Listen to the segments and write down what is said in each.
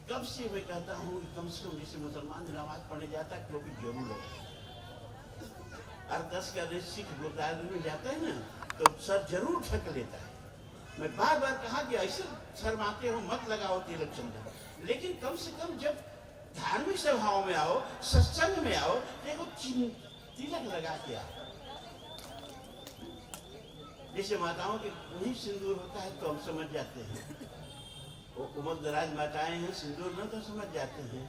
कब से मैं कहता हूँ कि कम से कम जैसे मुसलमान नमाज पढ़ने जाता है टोपी जरूर लगा, और 10 का देश सिख गुरुद्वारे में जाता है ना तो सर जरूर ढक लेता है। मैं बार बार कहा कि ऐसे शर्माते हो मत लगाओ तिलक चंदन, लेकिन कम से कम जब धार्मिक सभाओं में आओ, सत्संग में आओ, देखो तिलक लगा के आओ। जैसे माताओं के नहीं सिंदूर होता है तो हम समझ जाते हैं, वो उम्र दराज माताएं हैं, सिंदूर न तो समझ जाते हैं।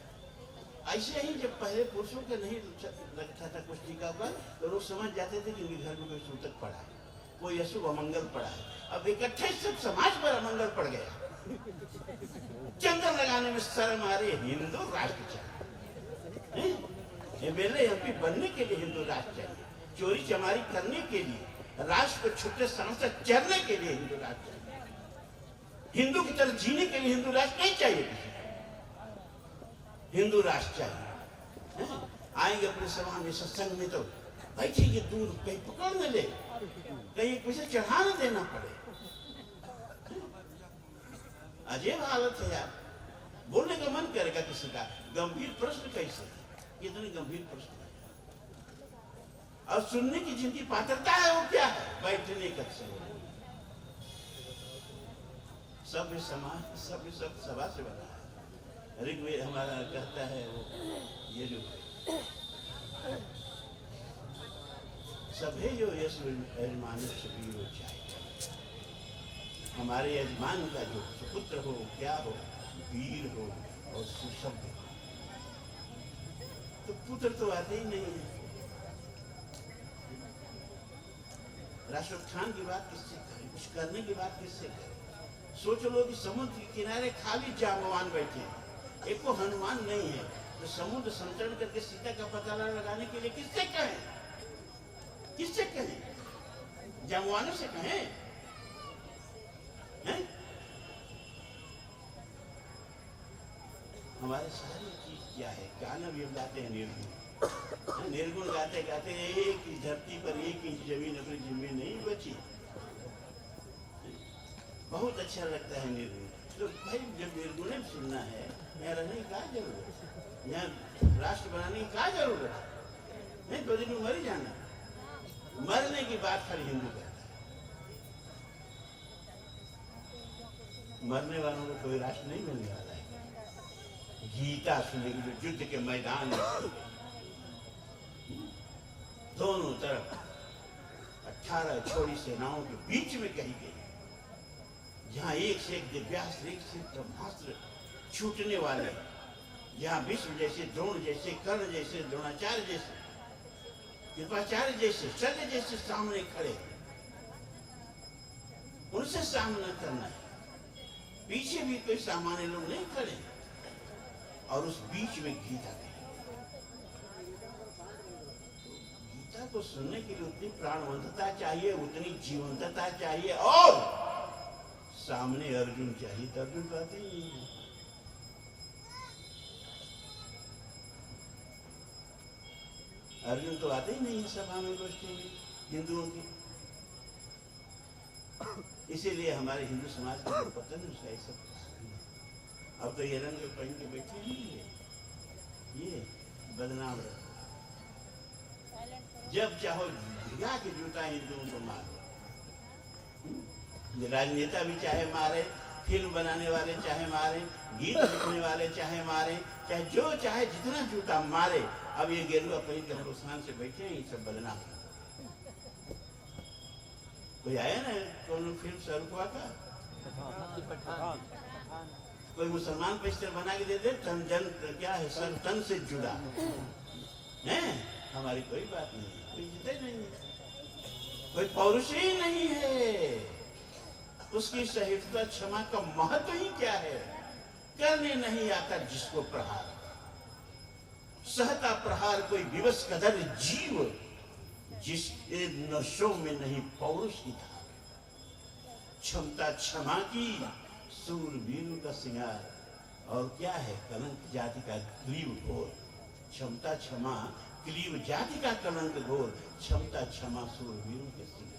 ऐसे ही जब पहले पुरुषों के नहीं लगता था कुछ टीका पर तो लोग समझ जाते थे कि इनके घर में कोई सूतक पड़ा है, कोई अशुभ अमंगल पड़ा है। अब इकट्ठे सब समाज पर अमंगल पड़ गया। चंदन लगाने में शर्म आ रही, हिंदू राष्ट्र चाहिए, एमएलए एमपी बनने के लिए हिंदू राष्ट्र चाहिए, चोरी चमारी करने के लिए, राष्ट्र को छुट्टे समझ चरने के लिए हिंदू राष्ट्र चाहिए, हिंदू की तरह जीने के लिए हिंदू राष्ट्र नहीं चाहिए, हिंदू राष्ट्र चाहिए। आएंगे अपने सभा में सत्संग में तो बैठेंगे दूर, कहीं पकड़ न ले, कहीं पैसे चढ़ा न देना पड़े। अजीब हालत है यार, बोलने का मन करेगा किसी का। गंभीर प्रश्न कैसे, कितने गंभीर प्रश्न है, और सुनने की जिनकी पात्रता है वो क्या है, बैठने का सब समाज सब सभा से बना है। ऋग्वेद हमारा कहता है वो ये जो सभे जो यजमान चाहिए, हमारे यजमान का जो सुपुत्र हो, क्या हो, वीर हो और सुशब्द हो। तो पुत्र तो आते ही नहीं है। राष्ट्रोत्थान की बात किससे करें, कुछ करने की बात किससे करें। सोच लो कि समुद्र के किनारे खाली जांबवान बैठे हैं, एक को हनुमान नहीं है, तो समुद्र संतरण करके सीता का पता लगाने के लिए किससे कहें, किससे कहें, जांबवानों से कहें हैं? हमारे सारी चीज क्या है, गाना भी हम गाते हैं निर्गुण, निर्गुण गाते गाते एक ही धरती पर एक इंच जमीन अपनी जिम्मे नहीं बची। बहुत अच्छा लगता है निर्गुण। तो भाई जब निर्गुण सुनना है, यहाँ रहने की क्या जरूरत है, यहाँ राष्ट्र बनाने की क्या जरूरत है, नहीं तो दिन में मर जाना। मरने की बात खाली हिंदू करता है, मरने वालों को कोई राष्ट्र नहीं मिलने वाला है। गीता सुनेगी जो युद्ध के मैदान में दोनों तरफ 18 छोड़ी सेनाओं के बीच में कही गई, जहाँ एक से एक दिव्यास्त्र, एक से ब्रह्मास्त्र छूटने वाले, जहाँ विष्णु जैसे, द्रोण जैसे, कर्ण जैसे, द्रोणाचार्य जैसे, कृपाचार्य जैसे, शल्य जैसे सामने खड़े, उनसे सामना करना है। पीछे भी कोई सामान्य लोग नहीं खड़े, और उस बीच में गीता है। गीता को सुनने के लिए उतनी प्राणवंतता चाहिए, उतनी जीवंतता चाहिए, और सामने अर्जुन चाहिए। तो अर्जुन कहते ही अर्जुन तो आते ही नहीं है सभा में, गोष्ठी में हिंदुओं की। इसीलिए हमारे हिंदू समाज का जो पतन है उसका ऐसा। अब तो ये रंग पहन के बैठे नहीं है, ये बदनाम है। जब चाहो भिगा के जूता हिंदुओं को मारो, राजनेता भी चाहे मारे, फिल्म बनाने वाले चाहे मारे, गीत लिखने वाले चाहे मारे, चाहे जो चाहे जितना जूता मारे। अब ये गेरुआ पहन के हिंदुस्तान से बैठे हैं, ये सब बदनाम। कोई आया ना, कौन फिल्म शाहरुख हुआ था, कोई मुसलमान पिक्चर बना के दे दे, तन जन क्या है, सर तन से जुड़ा है। हमारी कोई बात नहीं है, कोई जिते नहीं है, कोई पौरुष ही नहीं है। उसकी सहिष्णुता क्षमा का महत्व ही क्या है। करने नहीं आता जिसको प्रहार, सहता प्रहार कोई विवश कदर जीव, जिसके नशों में नहीं पौरुष की धार। क्षमता क्षमा की सूरवीर का सिंगार, और क्या है कलंक जाति का क्लीव घोर। क्षमता क्षमा क्लीव जाति का कलंक घोर, क्षमता क्षमा सूरवीर के सिंगार।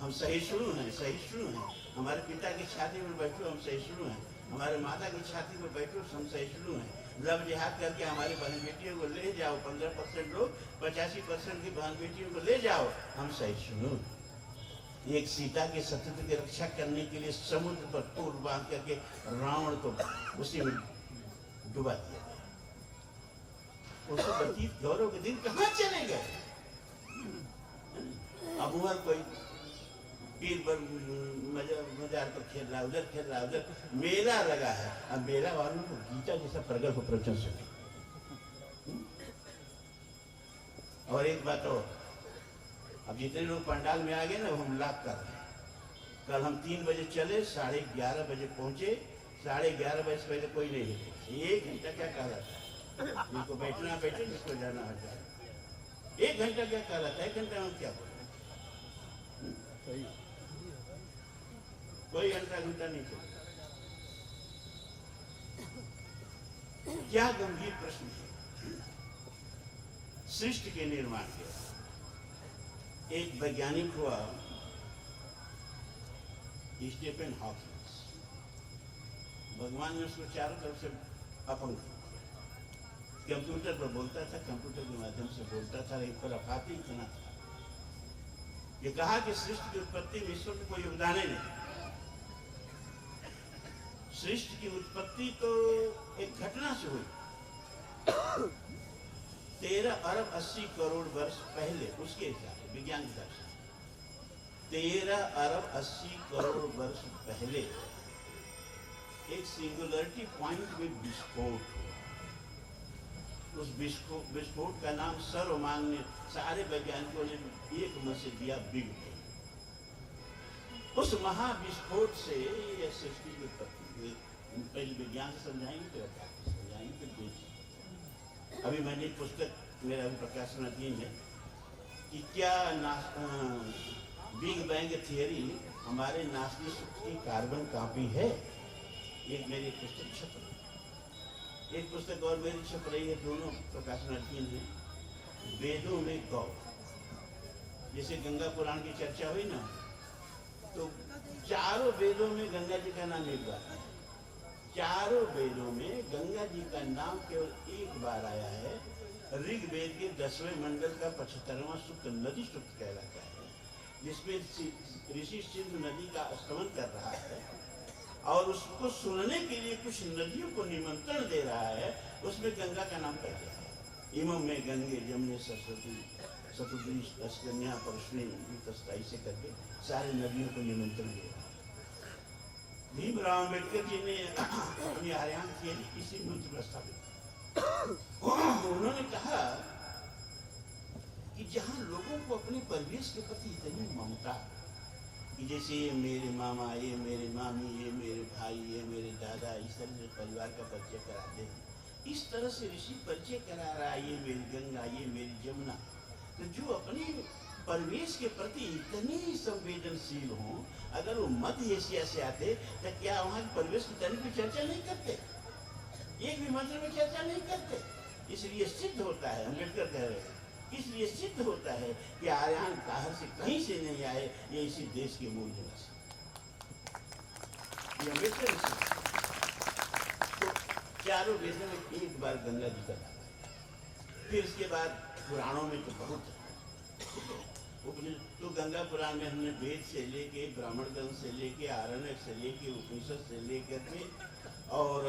हम सहिष्णु हैं, सहिष्णु हैं। हमारे पिता की छाती में बैठो, हम सहिष्णु हैं, हमारे माता की छाती पर बैठो, हम सहिष्णु हैं, लब जिहाद करके हमारी बहन बेटियों को ले जाओ, 15% लोग 85% की बहन बेटियों को ले जाओ, हम सहिष्णु। एक सीता के सत्यत्व की रक्षा करने के लिए समुद्र पर पुल बांध करके रावण को उसी में डुबा दिया गया। उससे व्यतीत गौरव के दिन कहाँ चले गए? अब उधर कोई पीर पर मजार पर खेल रहा, उधर खेल रहा, उधर मेला लगा है। अब मेला वालों को गीता जैसा प्रगल्भ प्रवचन सुने। और एक बात और, अब जितने लोग पंडाल में आ गए ना, वो हम लाभ कर रहे हैं। कल हम 3 बजे चले, 11:30 बजे पहुंचे, 11:30 बजे से पहले कोई नहीं हिले। 1 घंटा क्या कह रहा था? जिसको बैठना बैठे, जिसको जाना हट जाए। 1 घंटा क्या कह रहा था? 1 घंटा में क्या बोले? कोई घंटा नहीं चला। क्या गंभीर प्रश्न है। सृष्टि के निर्माण के एक वैज्ञानिक हुआ, स्टीफन हॉकिंग। भगवान ने उसको चारों तरफ से अपंग किया। कंप्यूटर पर बोलता था, कंप्यूटर के माध्यम से बोलता था, लेकिन पर अफाती इतना था। ये कहा कि सृष्टि की उत्पत्ति में ईश्वर का कोई योगदान ही नहीं। सृष्टि की उत्पत्ति तो एक घटना से हुई 13 अरब 80 करोड़ वर्ष पहले। उसके हिसाब से, विज्ञान के हिसाब से 13 अरब 80 करोड़ वर्ष पहले एक सिंगुलरिटी पॉइंट में विस्फोट हुआ। उस विस्फोट का नाम सर्वमान्य सारे वैज्ञानिकों ने एक मन से दिया, बिग बैंग। उस महाविस्फोट से यह सृष्टि की उत्पत्ति। पहले विज्ञान से समझाएंगे, फिर समझाएंगे, फिर देखेंगे। अभी मैंने एक पुस्तक, मेरा अभी प्रकाशनाधीन है, कि क्या बिग बैंग थियरी हमारे नासनी सूत्र की कार्बन कॉपी है। एक मेरी पुस्तक छप रही, एक पुस्तक और मेरी छप रही है, दोनों प्रकाशनाधीन है। वेदों में गौ, जैसे गंगा पुराण की चर्चा हुई ना, तो चारों वेदों में गंगा जी का नाम एक बार है। चारों वेदों में गंगा जी का नाम केवल एक बार आया है। ऋग्वेद के 10वें मंडल का 75वां सूक्त नदी सूक्त कहलाता है, जिसमें ऋषि सिंधु नदी का स्तमन कर रहा है और उसको सुनने के लिए कुछ नदियों को निमंत्रण दे रहा है। उसमें गंगा का नाम कह दिया है। इमम में गंगे जमुने सरस्वती सतुद्री अस्कन्या परश्नी तस्ताई से करके सारी नदियों को निमंत्रण दिया। भीमराव अम्बेडकर जी ने अपनी आर्यान थियरी इसी मंत्र प्रस्तावित। उन्होंने कहा कि जहां लोगों को अपने परिवेश के प्रति इतनी ममता, कि जैसे ये मेरे मामा, ये मेरे मामी, ये मेरे भाई, ये मेरे दादा, इस तरह से परिवार का परिचय कराते हैं, इस तरह से ऋषि परिचय करा रहा है, ये मेरी गंगा, ये मेरी जमुना। तो जो अपने परिवेश के प्रति इतने संवेदनशील हों, अगर वो मध्य एशिया से आते तो क्या वहाँ के परिवेश की तनिक भी चर्चा नहीं करते? एक भी मंत्र में चर्चा नहीं करते। इसलिए सिद्ध होता है, अम्बेडकर कह रहे हैं, इसलिए सिद्ध होता है कि आर्यन बाहर से कहीं से नहीं आए, ये इसी देश के मूल निवासी। ये अम्बेडकर तो चारों वेदों में एक बार गंगा जी का नाम है। फिर इसके बाद पुराणों में तो बहुत है। तो गंगा पुराण में हमने वेद से लेके, ब्राह्मण ग्रंथ से लेके, आरण्यक से लेके, उपनिषद से लेकर के और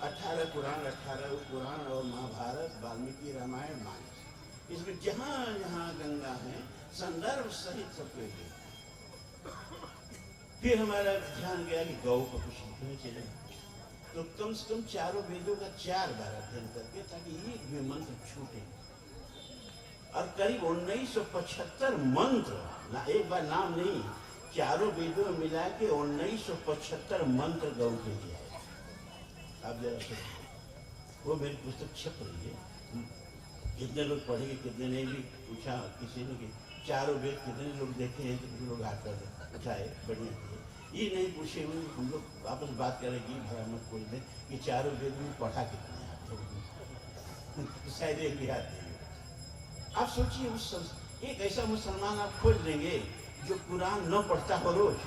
18 पुराण, 18 पुराण और महाभारत, वाल्मीकि रामायण, मानस, इसमें जहाँ जहाँ गंगा है संदर्भ सहित सब कुछ। फिर हमारा ध्यान गया कि गौ को कुछ लिखने चले, तो कम से कम चारों वेदों का 4 बार अध्ययन करके, ताकि एक भी मंत्र छूटे। और करीब 1975 मंत्र, ना एक बार नाम नहीं, चारों वेदों में मिला के 1975 मंत्र गौ के लिए है। आप जरा सोचिए, वो मेरी पुस्तक छप रही है। कितने लोग पढ़ेंगे, कितने नहीं, भी पूछा किसी ने कि चारों वेद कितने लोग देखे हैं, तो कुछ लोग हाथ कर उठाए, बढ़िया किए। ये नहीं पूछे हुए हम लोग आपस बात करेंगे, भरा मत बोल दें कि चारों वेद में पढ़ा कितने आते शायद एक भी हाथ नहीं। आप सोचिए, एक ऐसा मुसलमान आप खोज देंगे जो कुरान न पढ़ता हो रोज,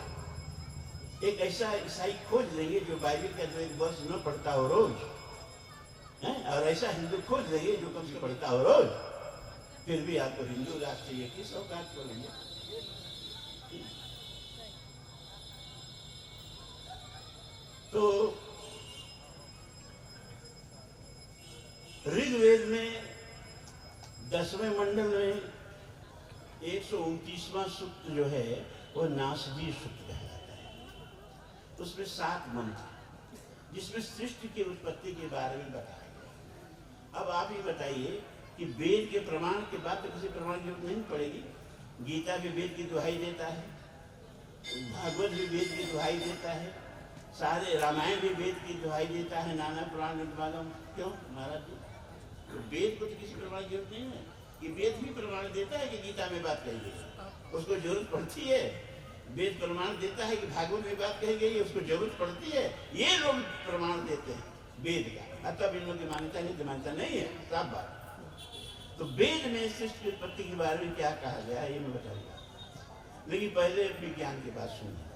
एक ऐसा ईसाई खोज लेंगे जो बाइबल का जो एक वर्ष न पढ़ता हो रोज है, और ऐसा हिंदू खोज लेंगे जो कम से पढ़ता हो रोज, फिर भी आपको हिंदू राष्ट्र ये किस औकात को लेंगे। तो ऋग्वेद में 10वें मंडल में 129वां सूक्त जो है वो नासदी सूक्त कहलाता है। उसमें 7 मंत्र जिसमें सृष्टि की उत्पत्ति के बारे में बताया गया। अब आप ही बताइए कि वेद के प्रमाण के बाद तो किसी प्रमाण की जरूरत नहीं पड़ेगी। गीता भी वेद की दुहाई देता है, भागवत भी वेद की दुहाई देता है, सारे रामायण भी वेद की दुहाई देता है, नाना पुराण विद्वानों। क्यों महाराज जी? तो वेद को तो किसी प्रमाण की जरूरत नहीं है कि वेद भी प्रमाण देता है कि गीता में बात कही गई, उसको जरूरत पड़ती है। वेद प्रमाण देता है कि भागवत में बात कही गई, उसको जरूरत पड़ती है। ये लोग प्रमाण देते हैं वेद का, तब इन लोगों की मान्यता नहीं तो मान्यता नहीं है, साफ बात। तो वेद में सृष्टि की उत्पत्ति के बारे में क्या कहा गया है ये मैं बताऊंगा, लेकिन पहले विज्ञान की बात सुनिए।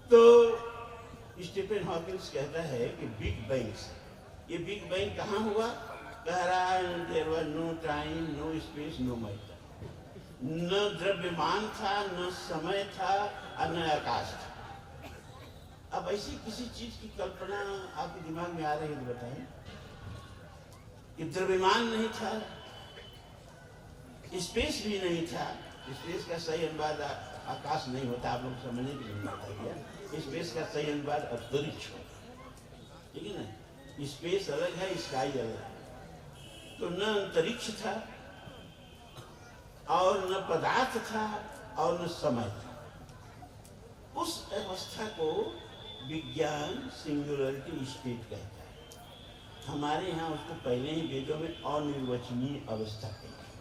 तो स्टीफन हॉकिंस कहता है कि बिग बैंग से, ये बिग बैंग कहाँ हुआ? कह रहा है there was no time, no space, no matter. न द्रव्यमान था, न समय था और न आकाश था। अब ऐसी किसी चीज की कल्पना आपके दिमाग में आ रही है तो बताएं कि द्रव्यमान नहीं था, स्पेस भी नहीं था। स्पेस का सही अनुवाद आकाश नहीं होता, आप लोग समझने की जरूरत है। स्पेस का सही अनुवाद अंतरिक्ष होता, ठीक है ना? स्पेस अलग है, स्काई अलग है। तो न अंतरिक्ष था और न पदार्थ था और न समय था। उस अवस्था को विज्ञान सिंगुलरिटी स्टेट कहता है। हमारे यहाँ उसको पहले ही वेदों में अनिर्वचनीय अवस्था कहते हैं,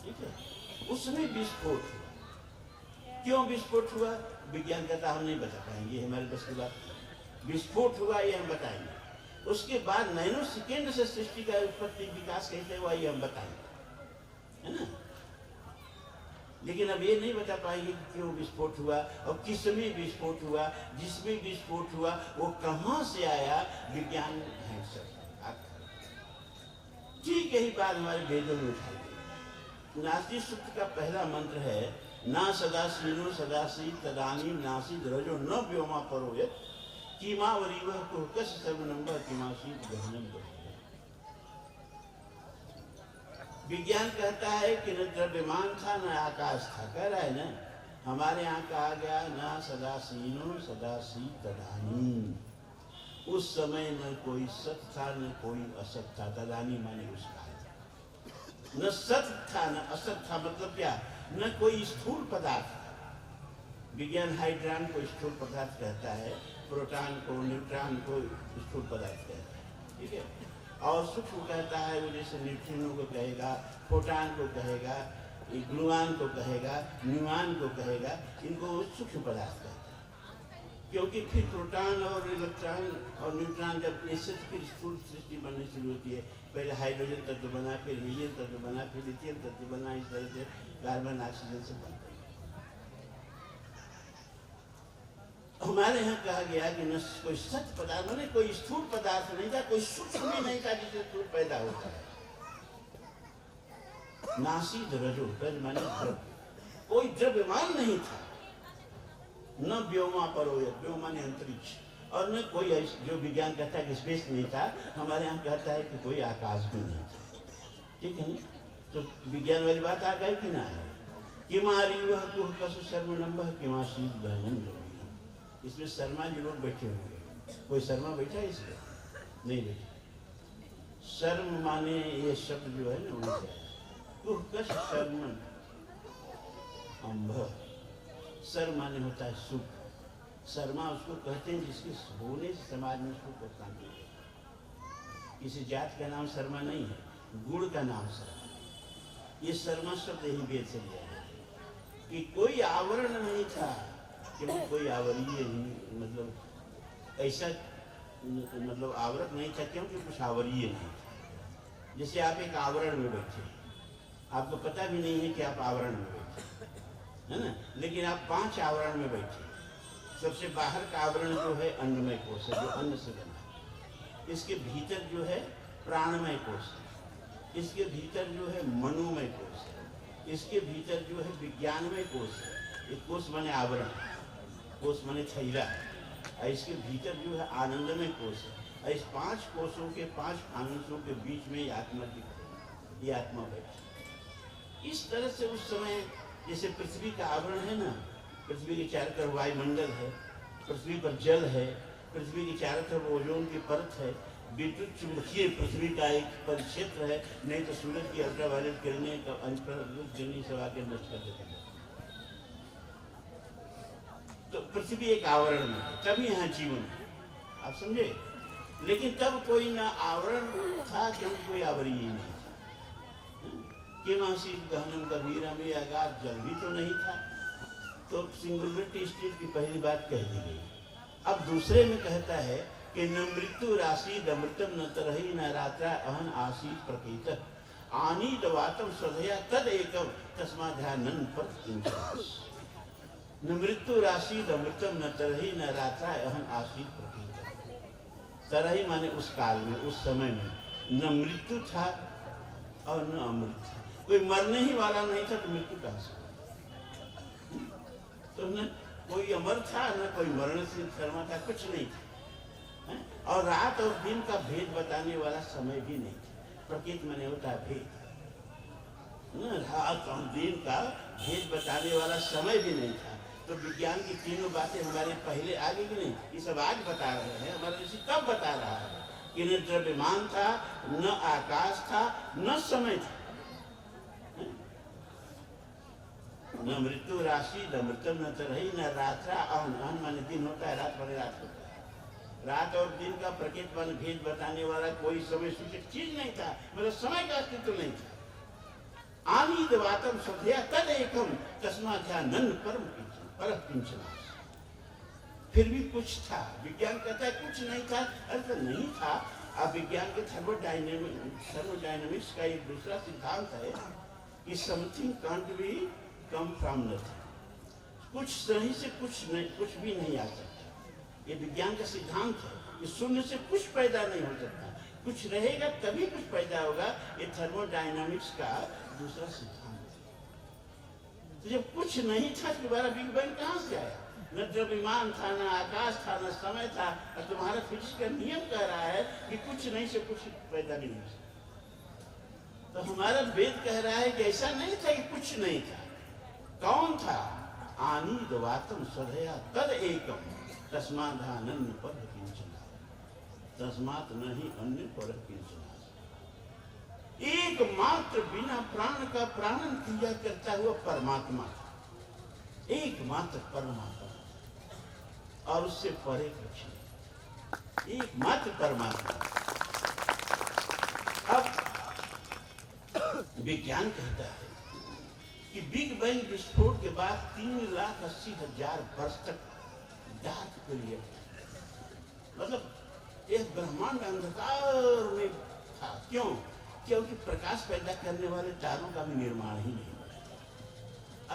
ठीक है? उसमें विस्फोट हुआ। क्यों विस्फोट हुआ? विज्ञान कहता हम नहीं बता पाएंगे, हमारे बस की बात। विस्फोट हुआ ये हम बताएंगे। उसके बाद नैनो सेकेंड से सृष्टि का उत्पत्ति विकास कैसे हुआ ये हम बताएंगे, है ना? लेकिन अब ये नहीं बता पाएंगे कि क्यों विस्फोट हुआ और किसमें विस्फोट हुआ। जिसमें विस्फोट हुआ वो कहाँ से आया, विज्ञान है सब। ठीक यही बात हमारे वेदों में उठाई गई। नास्ति सूक्त का पहला मंत्र है ना सदा सीनो सदासी तदानी नासी रजो न व्योमा परोयत कीमावरी वह कुहकस सर्वनंबर किमाशीत गहनम। विज्ञान कहता है कि न द्रव्यमान था न आकाश था। कह रहा है ना, हमारे यहाँ कहा गया ना सदा सीनो सदा सी तदानी। उस समय न कोई सत था न कोई असत था। तदानी माने उसका न सत था न असत था। मतलब क्या? न कोई स्थूल पदार्थ था। विज्ञान हाइड्रान को स्थूल पदार्थ कहता है, प्रोटॉन को न्यूट्रॉन को स्थूल पदार्थ कहता है, ठीक है? और सूक्ष्म कहता है वो जैसे न्यूट्रिनो को कहेगा, फोटान को कहेगा, ग्लूआन को कहेगा, न्यूआन को कहेगा। इनको सूक्ष्म पदार्थ कहता है, क्योंकि फिर प्रोटॉन और इलेक्ट्रॉन और न्यूट्रॉन जब इससे फिर स्थूल सृष्टि बननी शुरू होती है। पहले हाइड्रोजन तत्व बना, फिर हीलियम तत्व बना, फिर लिथियम तत्व बना, इस तरह से कार्बन ऑक्सीजन से बनता है। हमारे यहाँ कहा गया कि न कोई सत पदार्थ माने कोई स्थूल पदार्थ नहीं था, कोई सूक्ष्म भी नहीं था जिससे स्थूल पैदा होता है। नासिद रजो, रज माने द्रव्य, कोई द्रव्यमान नहीं था। न व्योमा परोयत, व्योम माने अंतरिक्ष, और न कोई जो विज्ञान कहता है कि स्पेस नहीं था, हमारे यहाँ कहता है कि कोई आकाश भी नहीं था, ठीक है? तो विज्ञान वाली बात आ गई कि ना है? कि मारी वह कुहकस सर्वनंबर किमाशीत गहनम। इसमें शर्मा जी लोग बैठे होंगे, कोई शर्मा बैठा है इसमें? नहीं बैठा। शर्म माने ये शब्द जो है ना उनसे कुहकस शर्मन अंभ। शर्म माने होता है सुख। शर्मा उसको कहते हैं जिसके होने से समाज में सुख और शांति है। किसी जात का नाम शर्मा नहीं है, गुण का नाम शर्मा। ये शर्मा शब्द यही वेद से लिया है कि कोई आवरण नहीं था, क्योंकि कोई आवरणीय ही मतलब ऐसा मतलब आवरत नहीं था, क्योंकि कुछ आवरणीय नहीं था। जैसे आप एक आवरण में बैठे, आपको पता भी नहीं है कि आप आवरण में बैठे, है ना? लेकिन आप 5 आवरण में बैठे, सबसे बाहर का आवरण जो है अन्नमय कोश है, जो अन्न से बना है। इसके भीतर जो है प्राणमय कोश है, इसके भीतर जो है मनोमय कोश है, इसके भीतर जो है विज्ञानमय कोश है। एक कोश माने आवरण, कोश माने थैला है, और इसके भीतर जो है आनंदमय कोश है। इस 5 कोशों के 5 फानुसों के बीच में ये आत्मा दिख रही, ये आत्मा बैठी। इस तरह से उस समय जैसे पृथ्वी का आवरण है ना, पृथ्वी के चारों तरफ वायुमंडल है, पृथ्वी पर जल है, पृथ्वी के चारों तरफ ओजोन की परत है, विद्युत चुंबकीय पृथ्वी का एक परिक्षेत्र है, नहीं तो सूरज की अल्ट्रावायलेट किरणें का अंतर्गत सब आके नष्ट कर देते हैं। तो पृथ्वी एक आवरण में है, तभी यहाँ जीवन है, आप समझे। लेकिन तब कोई ना आवरण था, क्योंकि कोई आवरण ही नहीं था। कि मासी गहनम कबीरा में आगाज जल भी तो नहीं था। तो सिंगुलरिटी स्टेट की पहली बात कह दी गई। अब दूसरे में कहता है कि न मृत्यु राशि अमृतम न तरही न रात्रा अहन आसी प्रकृत आनी दवातम स्वधया तद एकम तस्माध्यानन पर न मृत्यु राशि अमृतम न तरही न रात्रा अहन आसी प्रकृत। तरही माने उस काल में, उस समय में न मृत्यु था और न अमृत था। कोई मरने ही वाला नहीं था तो मृत्यु कहां से? तो न कोई अमर था न कोई मरण से शर्मा था, कुछ नहीं था। और रात और दिन का भेद बताने वाला समय भी नहीं था। प्रकृति माने होता है भेद, रात और दिन का भेद बताने वाला समय भी नहीं था। तो विज्ञान की तीनों बातें हमारे पहले आगे की नहीं, ये सब आज बता रहे हैं। हमारा ऋषि कब बता रहा है कि न द्रव्यमान था, न आकाश था, न समय था, न मृत्यु राशि न मृतम न तरही न रात्रा अहन। अहन माने दिन होता है, रात माने रात होता है। रात और दिन का प्रकृति माने भेद बताने वाला कोई समय सूचक चीज नहीं था, मतलब समय का अस्तित्व नहीं था। आनी दवातम स्वधया तद एकम तस्माध्यानन परम किंचन। फिर भी कुछ था। विज्ञान कहता है कुछ नहीं था, अर्थ नहीं था। अब विज्ञान के थर्मोडायनेमिक्स का एक दूसरा सिद्धांत है कि something can't be come from nothing. कुछ नहीं से कुछ नहीं, कुछ भी नहीं आ सकता। ये विज्ञान का सिद्धांत है कि शून्य से कुछ पैदा नहीं हो सकता, कुछ रहेगा तभी कुछ पैदा होगा। ये थर्मोडायनामिक्स का दूसरा सिद्धांत है। तो जब कुछ नहीं था तो दोबारा बिग बैंग कहां से आया? न द्रव्यमान था, न आकाश था, न समय था। और तुम्हारा फिजिक्स का नियम कह रहा है कि कुछ नहीं से कुछ पैदा नहीं हो सकता। तो हमारा वेद कह रहा है कि ऐसा नहीं था कि कुछ नहीं था। कौन था? आनी दवातम स्वधया तद एकम तस्माधानन्य पर किंचन, तस्मात नहीं अन्य पर किंचन। एकमात्र बिना प्राण का प्राणन क्रिया करता हुआ परमात्मा, एकमात्र परमात्मा, और उससे परे कुछ नहीं, एकमात्र परमात्मा। अब विज्ञान कहता है कि बिग बैंग विस्फोट के बाद 3,80,000 वर्ष तक डार्क पीरियड, मतलब एक ब्रह्मांड अंधकार में था। क्यों? क्योंकि प्रकाश पैदा करने वाले तारों का भी निर्माण ही नहीं हुआ।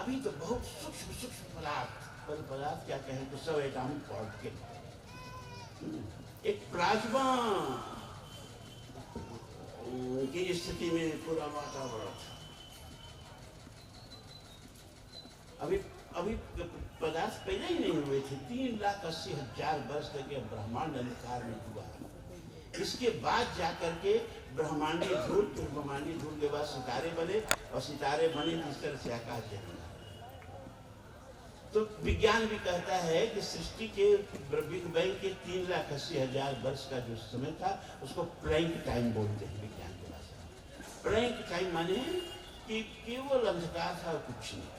अभी तो बहुत सूक्ष्म सूक्ष्म पदार्थ क्या कहें तो सब एटॉमिक पार्टिकल, एक प्लाज्मा की स्थिति में पूरा वातावरण था। अभी पदार्थ पैदा ही नहीं हुए थे। 3,80,000 वर्ष तक यह ब्रह्मांड अंधकार में डूबा। इसके बाद जाकर के ब्रह्मांडीय धूल, फिर ब्रह्मांडीय धूल के बाद सितारे बने, और सितारे बने जिस तरह से आकाश जगना। तो विज्ञान भी कहता है कि सृष्टि के बिग बैंग के 3,80,000 वर्ष का जो समय था उसको प्लैंक टाइम बोलते हैं विज्ञान के भाषा। प्लैंक टाइम माने कि केवल अंधकार था, कुछ नहीं।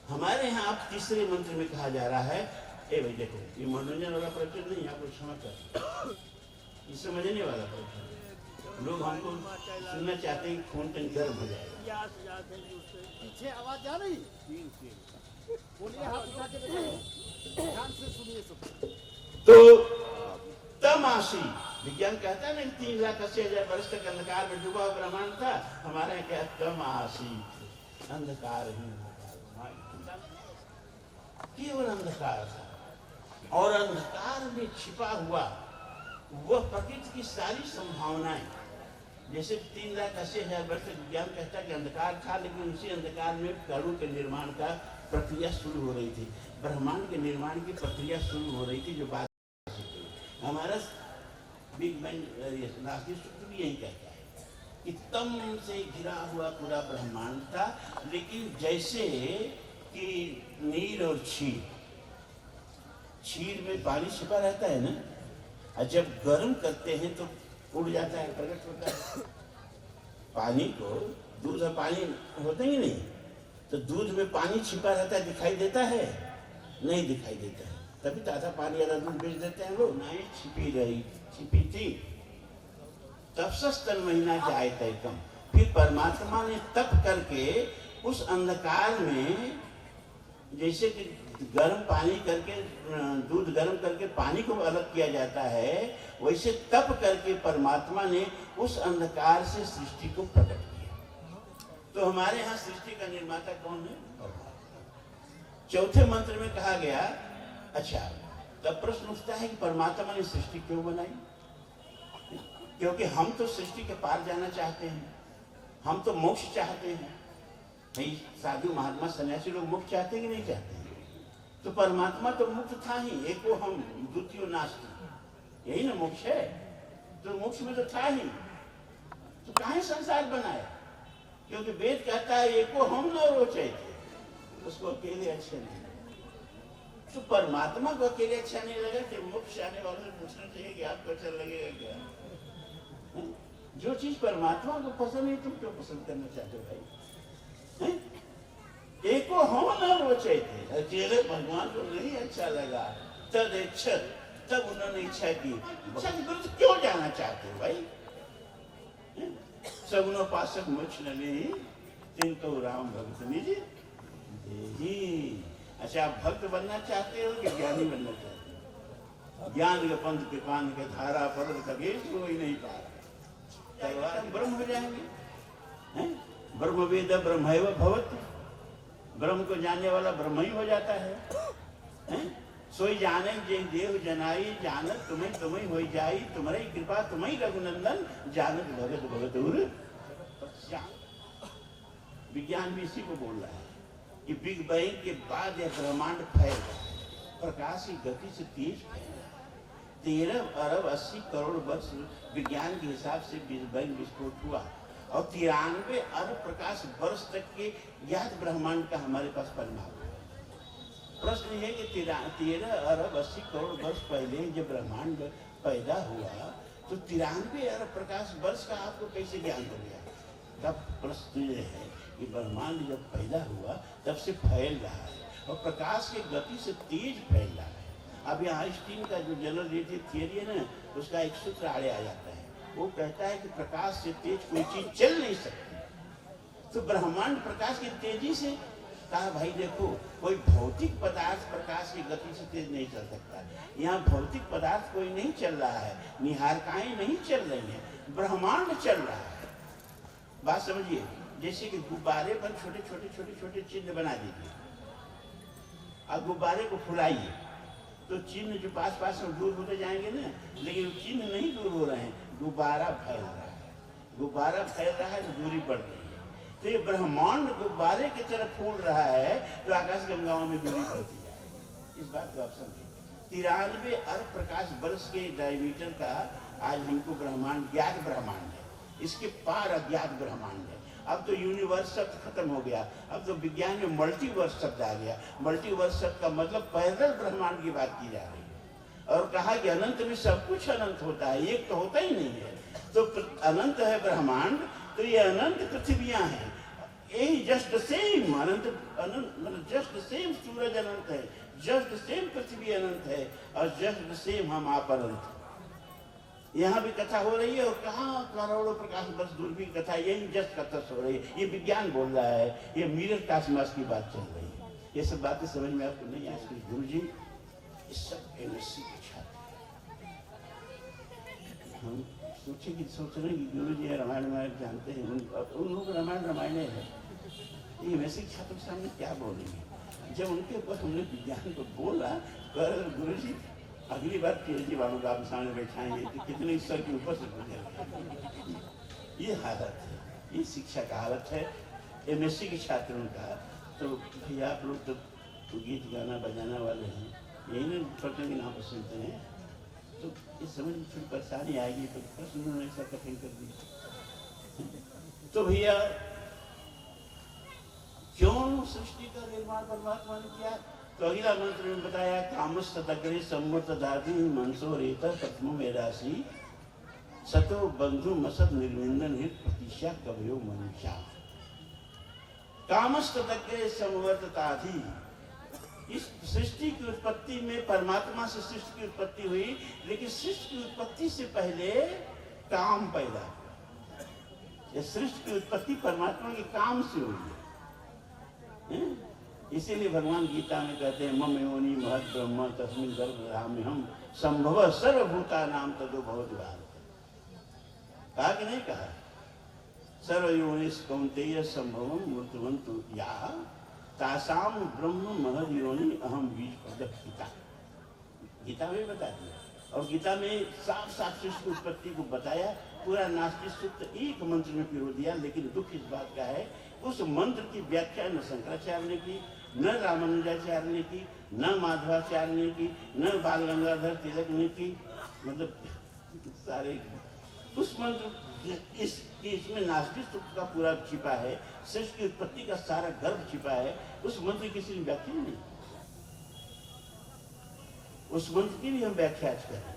हमारे यहाँ आप तीसरे मंत्र में कहा जा रहा है, ए भाई देखो ये मनोरंजन वाला प्रवचन नहीं, आपको क्षमा कर, ये समझने वाला प्रवचन। लोग हमको सुनना चाहते हैं, खून कहीं गर्म हो जाएगा। पीछे आवाज जा रही, बोलिए, हाथ उठा के देखो, ध्यान से सुनिए सब। तो तमाशी विज्ञान कहता है ना 3,80,000 वर्ष तक अंधकार में डूबा ब्रह्मांड था। हमारे क्या तमाशी, अंधकार ही केवल अंधकार था। और अंधकार में छिपा हुआ वह प्रकृति की सारी संभावनाएं, जैसे 3,80,000 वर्ष विज्ञान कहता है कि अंधकार था, लेकिन उसी अंधकार में कणों के निर्माण का प्रक्रिया शुरू हो रही थी, ब्रह्मांड के निर्माण की प्रक्रिया शुरू हो रही थी, जो बात हमारा बिग बैंग राष्ट्रीय सूत्र भी यही कहता है कि तम से घिरा हुआ पूरा ब्रह्मांड था, लेकिन जैसे कि नीर और क्षीर में पानी छिपा रहता है ना, और जब गर्म करते हैं तो उड़ जाता है, प्रकट होता है। पानी को, दूध और पानी होते ही नहीं, तो दूध में पानी छिपा रहता है, दिखाई देता है? नहीं दिखाई देता है। तभी ताजा पानी वाला दूध बेच देते हैं लोग ना। ये छिपी थी। तपसस तन महीना जाए तय कम। फिर परमात्मा ने तप करके उस अंधकार में, जैसे कि गर्म पानी करके, दूध गर्म करके पानी को अलग किया जाता है, वैसे तप करके परमात्मा ने उस अंधकार से सृष्टि को प्रकट किया। तो हमारे यहाँ सृष्टि का निर्माता कौन है? चौथे मंत्र में कहा गया। अच्छा, तब प्रश्न उठता है कि परमात्मा ने सृष्टि क्यों बनाई? क्योंकि हम तो सृष्टि के पार जाना चाहते हैं, हम तो मोक्ष चाहते हैं। भाई साधु महात्मा सन्यासी लोग मोक्ष चाहते हैं कि नहीं चाहते हैं? तो परमात्मा तो मुक्त था ही, एको हम द्वितीय नास्ति, यही ना मोक्ष है। तो मोक्ष में तो था ही, तो काहे संसार बनाया? क्योंकि वेद कहता है एको हम न रोचे थे, उसको अकेले अच्छा नहीं। तो परमात्मा को अकेले अच्छा नहीं लगा कि मोक्ष आने वालों से पूछना चाहिए कि आपको अच्छा लगेगा क्या? जो चीज परमात्मा को पसंद नहीं, तुम क्यों पसंद करना चाहते हो भाई? एको हम न रोचे थे, अकेले भगवान को नहीं अच्छा लगा, तद इच्छा, तब उन्होंने इच्छा की। इच्छा की गुरु क्यों जाना चाहते हो भाई? सगुनो पासक मोक्ष न ले, तिनको राम भक्त निज देहि। अच्छा, आप भक्त बनना चाहते हो कि ज्ञानी बनना चाहते हो? ज्ञान के पंथ के पान के धारा पर कभी कोई नहीं पा रहा। हम ब्रह्म हो जाएंगे। ब्रह्म वेद ब्रह्मैव भवति, ब्रह्म को जानने वाला ब्रह्म ही हो जाता है। सोई जाने जे देव जनाई, जानत तुम्हें तुम्हें हो जाई, तुम्हारी कृपा तुम्हें रघुनंदन, जानत भगत भगत उर। विज्ञान भी इसी को बोल रहा है कि बिग बैंग के बाद यह ब्रह्मांड फैल रहा है, प्रकाश की गति से तेज फैल रहा है। 13 अरब 80 करोड़ वर्ष विज्ञान के हिसाब से बिग बैंग विस्फोट हुआ, और 93 अरब प्रकाश वर्ष तक के ज्ञात ब्रह्मांड का हमारे पास परिणाम है। प्रश्न है कि 13 अरब 80 करोड़ वर्ष पहले जब ब्रह्मांड पैदा हुआ, तो 93 अरब प्रकाश वर्ष का आपको कैसे ज्ञान हो गया? तब प्रश्न ये है कि ब्रह्मांड जब पैदा हुआ तब से फैल रहा है, और प्रकाश की गति से तेज फैल रहा है। अब यहाँ आइंस्टीन का जो जनरल रिलेटिविटी थियरी है ना, उसका एक सूत्र आड़े आ जाता है। वो कहता है कि प्रकाश से तेज कोई चीज चल नहीं सकती। तो ब्रह्मांड प्रकाश की तेजी से, कहा भाई देखो, कोई भौतिक पदार्थ प्रकाश की गति से तेज नहीं चल सकता। यहाँ भौतिक पदार्थ कोई नहीं चल रहा है, निहारिकाएं नहीं चल रही है, ब्रह्मांड चल रहा है। बात समझिए, जैसे कि गुब्बारे पर छोटे छोटे छोटे छोटे चिन्ह बना दीजिए, अब गुब्बारे को फुलाइए तो चिन्ह जो पास पास में दूर होते जाएंगे ना, लेकिन चिन्ह नहीं दूर हो रहे हैं, गुब्बारा फैल रहा है। गुब्बारा फैल रहा है तो दूरी बढ़ रही है। तो ये ब्रह्मांड गुब्बारे की तरफ फूल रहा है, तो आकाश गंगाओं में दूरी बढ़ती जाएगी। इस बात को आप समझिए। 93 अरब प्रकाश वर्ष के डायमीटर का आज हमको ब्रह्मांड ज्ञात ब्रह्मांड है, इसके पार अज्ञात ब्रह्मांड है। अब तो यूनिवर्स शब्द खत्म हो गया, अब तो विज्ञान में मल्टीवर्स शब्द आ गया। मल्टीवर्स शब्द का मतलब पैरेलल ब्रह्मांड की बात की जा रही है, और कहा कि अनंत में सब कुछ अनंत होता है, एक तो होता ही नहीं है। तो अनंत है ब्रह्मांड, तो ये अनंत पृथ्वियां हैं, यही जस्ट द सेम अनंत मतलब जस्ट द सेम सूरज अनंत है, जस्ट द सेम पृथ्वी अनंत है, और जस्ट द सेम हम आप अनंत। यहाँ भी कथा हो रही है, और कहाँ करोड़ों प्रकाश वर्ष दूर भी कथा, यही जस्ट कथा हो रही है। ये विज्ञान बोल रहा है, ये मिरर कास्मस की बात चल रही है। ये सब बातें समझ में आपको नहीं आती। गुरु जी इस सब एमएससी के छात्र, हम सोचे कि सोच रहे हैं कि गुरु जी रामायण जानते हैं, उन लोग रामायण है, ये एमएससी छात्र के सामने क्या बोलेंगे? जब उनके ऊपर हमने विज्ञान को बोला, गुरु जी अगली बार पीएचडी वालों को आप सामने बैठाएंगे तो कितने स्तर के ऊपर से गुजर। ये हालत है, ये शिक्षा का हालत है एमएससी के छात्रों का। तो भैया आप लोग तो गीत गाना बजाना वाले हैं, यही नहीं पढ़ने के नाम पर सुनते हैं, तो इस समझ में थोड़ी परेशानी आएगी। तो प्रश्न उन्होंने ऐसा कठिन कर दिया। तो भैया क्यों सृष्टि का निर्माण परमात्मा ने किया? तो अगला मंत्र में बताया कामस्तग्रे सम्मत दादी मनसो रेता प्रथमो में राशि सतो बंधु मसत निर्विंदन हित प्रतिशा कवयो मनुष्या। कामस्तग्रे समवर्तताधि, इस सृष्टि की उत्पत्ति में परमात्मा से सृष्टि की उत्पत्ति हुई, लेकिन सृष्टि की उत्पत्ति से पहले काम पैदा हुआ। यह सृष्टि की उत्पत्ति परमात्मा के काम से हुई है। इसीलिए भगवान गीता में कहते हैं मम योनि महद ब्रह्म तस्मिन् गर्भधामि हम संभव सर्वभूता नाम तदो भवद्वार। कहा कि नहीं कहा? सर्वयोनिस् कौन्तेय संभवम मृत्युवन्तु या तासाम ब्रह्म महद योनि अहम बीज प्रदक्षिता। गीता में बता दिया, और गीता में साफ साफ सृष्टि की उत्पत्ति को बताया। पूरा नास्तिक सूत्र एक मंत्र में पिरो दिया। लेकिन दुख इस बात का है उस मंत्र की व्याख्या न शंकराचार्य ने की, न रामानुजाचार्य ने की, न माधवाचार्य ने की, न बाल गंगाधर तिलक ने की। मतलब सारे उस मंत्र इसमें नास्तिक सूत्र का पूरा छिपा है, सृष्टि की उत्पत्ति का सारा गर्भ छिपा है। उस मंत्र की किसी ने व्याख्या नहीं, उस मंत्र की भी हम व्याख्या आज करें।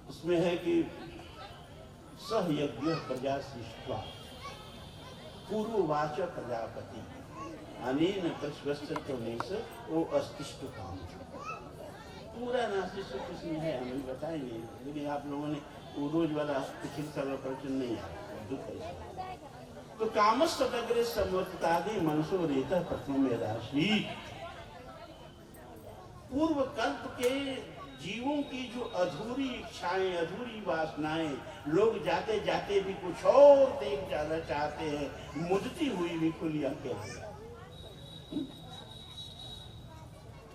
उसमें है कि सहयज्ञ प्रजा सृष्ट्वा पूर्ववाच प्रजापति अनेन कश्वस्तमेश ओ अस्तिष्ट काम। पूरा नास्तिक सूत्र इसमें है, हम भी बताएंगे। लेकिन आप लोगों ने वो रोज वाला पिछले साल प्रवचन नहीं आया, दुख है। तो कामस्तग्रे समवर्ततादि मनसो रेता प्रथम में राशि। पूर्व कल्प के जीवों की जो अधूरी इच्छाएं, अधूरी वासनाएं, लोग जाते जाते भी कुछ और देख जाना चाहते हैं, मुझती हुई भी खुली आंखें।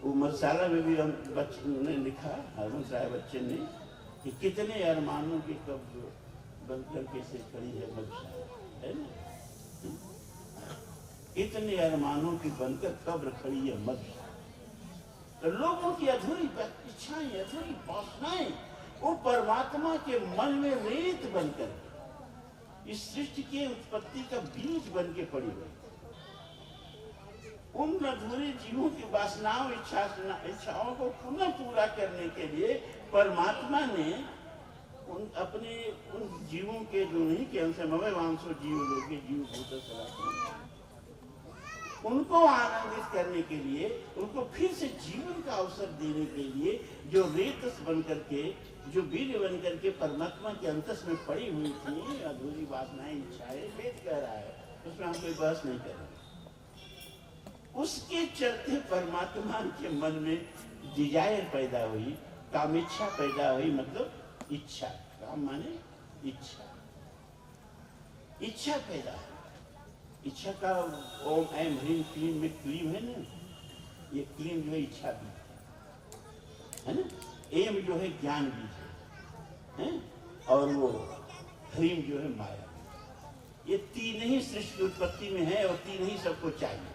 वो मरसाला में भी हम बच्चे ने लिखा, हरवंश राय बच्चन ने, कि कितने अरमानों की कब्र बनकर कैसे खड़ी है मधुशाला, है ना? इतने अरमानों की बनकर कब्र खड़ी है मधुशाला। तो लोगों की अधूरी इच्छाएं, अधूरी वासनाएं वो परमात्मा के मन में रेत बनकर इस सृष्टि के उत्पत्ति का बीज बन के पड़ी हुई। उन अधूरे जीवों की वासनाओं, इच्छाओं को पुनः पूरा करने के लिए परमात्मा ने उन जीवों के जो नहीं के अंश मवे वांसो जीव लोग जीव भूत सनातन, उनको आनंदित करने के लिए, उनको फिर से जीवन का अवसर देने के लिए जो रेतस बन करके, जो वीर्य बन करके परमात्मा के अंतस में पड़ी हुई थी अधूरी वासनाएं, इच्छाएं, वेद कह रहा है, उसमें हम कोई बहस नहीं कर रहे। उसके चलते परमात्मा के मन में डिजायर पैदा हुई, कामेच्छा पैदा हुई। मतलब इच्छा, काम माने इच्छा, इच्छा पैदा हुई। इच्छा का ओम ऐम ह्रीम क्लीम में क्लीम है ना, ये क्लीम जो है इच्छा बीज है ना, एम जो है ज्ञान बीज है, और वो ह्रीम जो है माया। ये तीन ही सृष्टि की उत्पत्ति में है और तीन ही सबको चाहिए।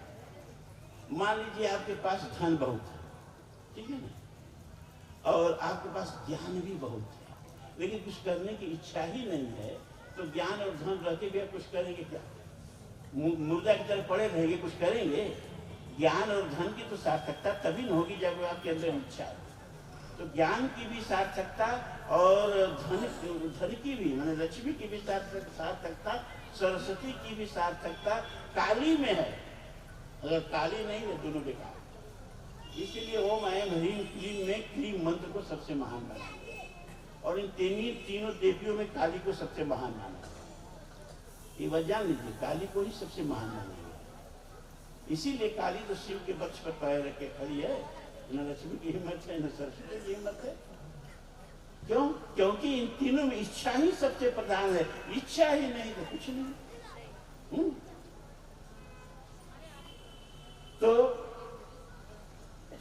मान लीजिए आपके पास धन बहुत है, ठीक है ना, और आपके पास ज्ञान भी बहुत है, लेकिन कुछ करने की इच्छा ही नहीं है, तो ज्ञान और धन रह के भी आप कुछ करेंगे क्या? मुर्दा की तरह पड़े रहेंगे, कुछ करेंगे? ज्ञान और धन की तो सार्थकता तभी न होगी जब आपके अंदर इच्छा हो। तो ज्ञान की भी सार्थकता और धन की भी, माने लक्ष्मी की भी सार्थकता, सरस्वती की भी सार्थकता काली में है। अगर काली नहीं है, दोनों बेकार। इसीलिए ओम ऐम ह्रीम क्लीम में क्लीम मंत्र को सबसे महान माना, और इन तीनों देवियों में काली को सबसे महान माना। ये बात जान लीजिए, काली को ही सबसे महान माना गया। इसीलिए काली तो शिव के वक्ष पर पैर रख के खड़ी है, न लक्ष्मी की हिम्मत है, न सरस्वती की हिम्मत है। क्यों? क्योंकि इन तीनों में इच्छा ही सबसे प्रधान है। इच्छा ही नहीं तो कुछ नहीं। तो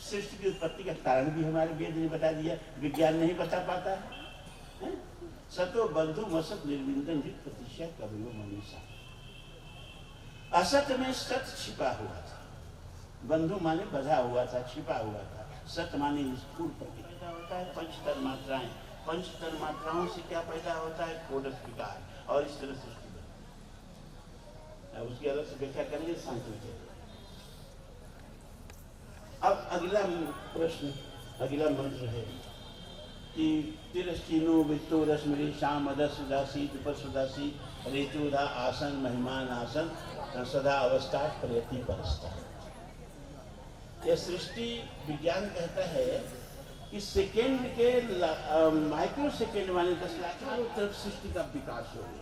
सृष्टि की उत्पत्ति का कारण भी हमारे वेद ने बता दिया, विज्ञान नहीं बता पाता है? सतो बंधु मसत निर्विंदन जित प्रतिष्ठा कवियो मनीषा। असत में सत छिपा हुआ था, बंधु माने बधा हुआ था, छिपा हुआ था। सत माने स्थूल पैदा होता है, पंचतर मात्राएं, पंचतर मात्राओं से क्या पैदा होता है? कोडस विकार, और इस तरह सृष्टि बनती है। अब उसकी अलग से व्याख्या करेंगे सांख्य। अब अगला प्रश्न, अगला मंत्र है कि तिरस्तीनो वित्तो रश्मि शाम अदस उदासी दुपसुदासी रेतुदा आसन महिमान आसन सदा अवस्था प्रयति परस्ता। यह सृष्टि विज्ञान कहता है कि सेकेंड के माइक्रो सेकेंड माने 10 लाख तरफ सृष्टि का विकास हो गया।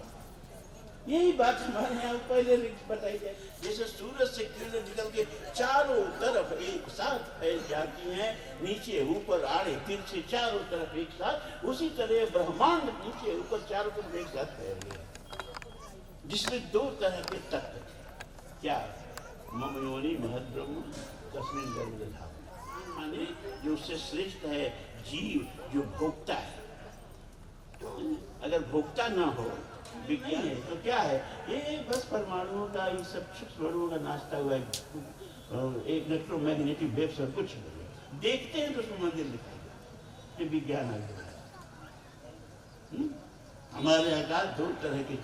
यही बात हमारे यहाँ पहले बताई जाए, जैसे सूरज से किरणें निकल के चारों तरफ एक साथ फैल जाती हैं, नीचे ऊपर आड़े तिरछे चारों तरफ एक साथ, उसी तरह ब्रह्मांड नीचे ऊपर चारों तरफ एक साथ फैल गया, जिसमें 2 तरह के तत्व, क्या? मम योनि महद ब्रह्म तस्मिन् गर्भे धाम, माने जो उससे श्रेष्ठ है जीव, जो भोक्ता है। अगर भोक्ता ना हो विज्ञान है तो क्या है? ये बस परमाणुओं का, ये सब सूक्ष्म अणुओं का नाचता हुआ एक इलेक्ट्रोमैग्नेटिक वेव्स और कुछ नहीं देखते हैं तो उसमें मंदिर दिखाई देता है। विज्ञान आ गया। हमारे आकार 2 तरह की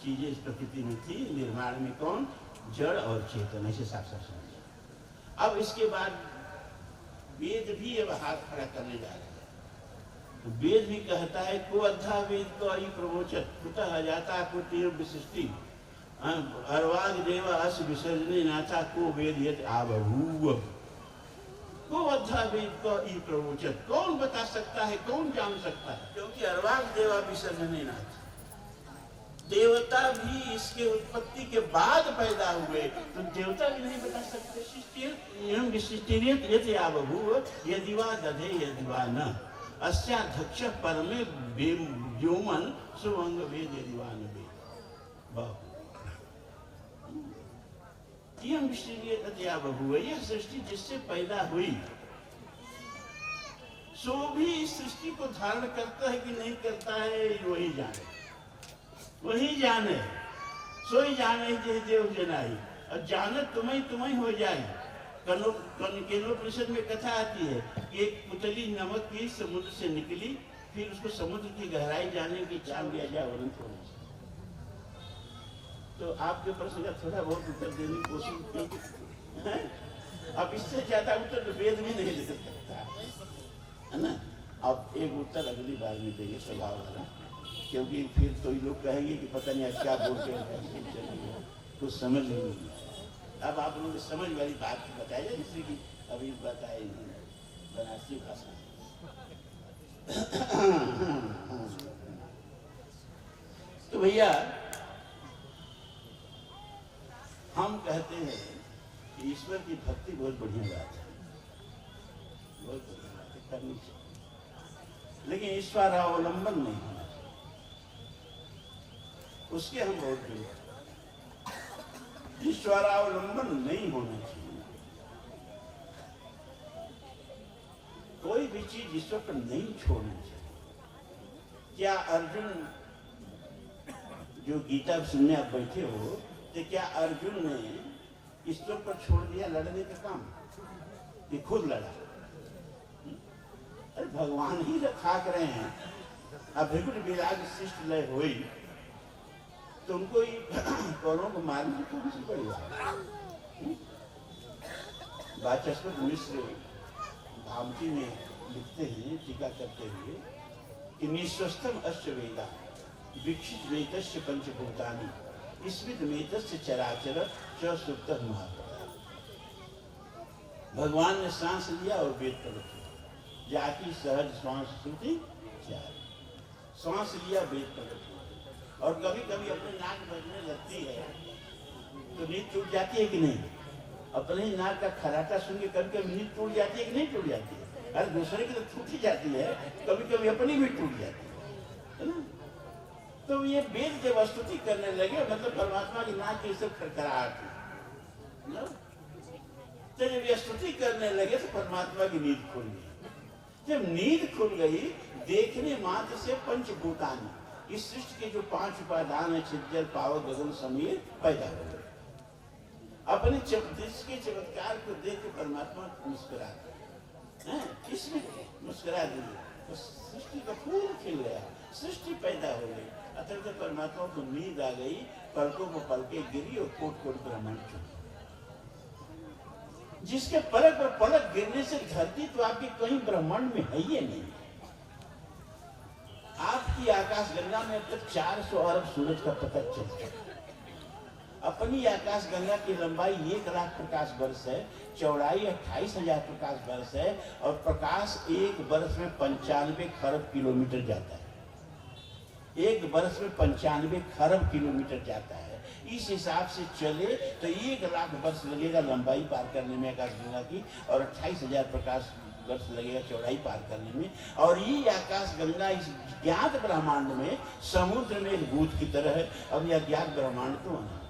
चीजें इस प्रकृति में थी निर्माण में, कौन? जड़ और चेतन, ऐसे साफ साफ समझिए। अब इसके बाद वेद भी अब हाथ खड़ा करने जा रहे हैं। तो वेद भी कहता है को अद्धा वेद को अयि प्रवोचत कुतः जाता को तीर विशिष्टि अर्वाग देव अस विसर्जने नाथा को वेद यत आबभूव। को अद्धा वेद को अयि प्रवोचत, कौन बता सकता है, कौन जान सकता है? क्योंकि अर्वाग देवा विसर्जने नाथा, देवता भी इसके उत्पत्ति के बाद पैदा हुए, तो देवता भी नहीं बता सकते। यदिवा दधे यदिवा न अस्याध्यक्ष परमे व्योमन सुवंग वेद यदिवा न वेद। यह सृष्टि जिससे पैदा हुई सो भी इस सृष्टि को धारण करता है कि नहीं करता है, वही जाने, वही जाने, सोई जाने जे देव जनाई। और जानत तुम्हें हो जाए। केनोपनिषद में कथा आती है कि एक पुतली नमक की समुद्र से निकली, फिर उसको समुद्र की गहराई जानने की चाह लिया जाए वरुण थोड़ा सा। तो आपके प्रश्न का थोड़ा बहुत उत्तर देने की कोशिश की, अब इससे ज्यादा उत्तर तो वेद भी नहीं दे सकता है ना। अब एक उत्तर अगली बार में देंगे स्वभाव वाला, क्योंकि फिर तो लोग कहेंगे कि पता नहीं क्या बोलते हैं, कुछ समझ नहीं। अब आप लोग समझ वाली बात बताई जाए, जिससे कि अभी बताए बनारसी भाषा। तो भैया हम कहते हैं कि ईश्वर की भक्ति बहुत बढ़िया बात है, बहुत बढ़िया बात है, करनी चाहिए, लेकिन ईश्वर अवलंबन नहीं होना चाहिए, उसके हम बहुत विरोध। ईश्वरावलंबन नहीं होना चाहिए। कोई भी चीज ईश्वर पर नहीं छोड़नी चाहिए। क्या अर्जुन, जो गीता सुनने आप बैठे हो, तो क्या अर्जुन ने ईश्वर पर छोड़ दिया लड़ने का काम कि खुद लड़ा? अरे भगवान ही खाक रहे हैं। अब बिल्कुल विराग शिष्ट लय हुई तो उनको ही कौरों को मारने की कौन सी बड़ी बात? वाचस्पत मिश्र भामती में लिखते हैं टीका करते हुए कि निस्वस्थम अश्च वेदा विक्षित वेतस्य पंचभूतानि स्मृत मेतस्य चराचर च सुप्त महाप्रदा। भगवान ने सांस लिया और वेद प्रकट हुआ, जाति सहज श्वास श्रुति श्वास लिया वेद प्रकट। और कभी कभी अपने नाक बजने लगती है तो नींद टूट जाती है कि नहीं? अपने ही नाक का खराटा सुन के कभी कभी नींद टूट जाती है कि नहीं टूट जाती है? अरे दूसरे की तो टूट ही जाती है, कभी कभी अपनी भी टूट जाती है ना। तो ये वेद जब स्तुति करने लगे, मतलब परमात्मा की नाक की सब खड़खड़ाहट, तो जब ये स्तुति करने लगे तो परमात्मा की नींद खुल गई। जब नींद खुल गई, देखने मात्र से पंचभूतानि, इस सृष्टि के जो 5 उपादान है, छिज्जर, पावक, गगन, समीर, पैदा हो गए। अपने दृष्टि के चमत्कार को देख के परमात्मा मुस्कुरा दिए, इसमें मुस्कुरा दिए तो सृष्टि का फूल खिल गया, सृष्टि पैदा हो गई। अतः तो परमात्मा को नींद आ गई, पलकों को पलके गिरी और कोट कोट ब्रह्मांड चुन। जिसके पलक पर पलक गिरने से धरती तो आपके कहीं ब्रह्मांड में है ही नहीं। आपकी आकाश गंगा में अब तक 400 अरब सूरज का पता चलता है। अपनी आकाश गंगा की लंबाई 1 लाख प्रकाश वर्ष है, चौड़ाई 28,000 प्रकाश वर्ष है और प्रकाश 1 वर्ष में 95 खरब किलोमीटर जाता है। 1 वर्ष में 95 खरब किलोमीटर जाता है। इस हिसाब से चले तो 1 लाख वर्ष लगेगा लंबाई पार करने में आकाश गंगा की, और 28,000 प्रकाश वर्ष लगेगा चौड़ाई पार करने में। और ये आकाश गंगा इस ज्ञात ब्रह्मांड में समुद्र में एक बूंद की तरह है। अब यह ज्ञात ब्रह्मांड तो अनंत,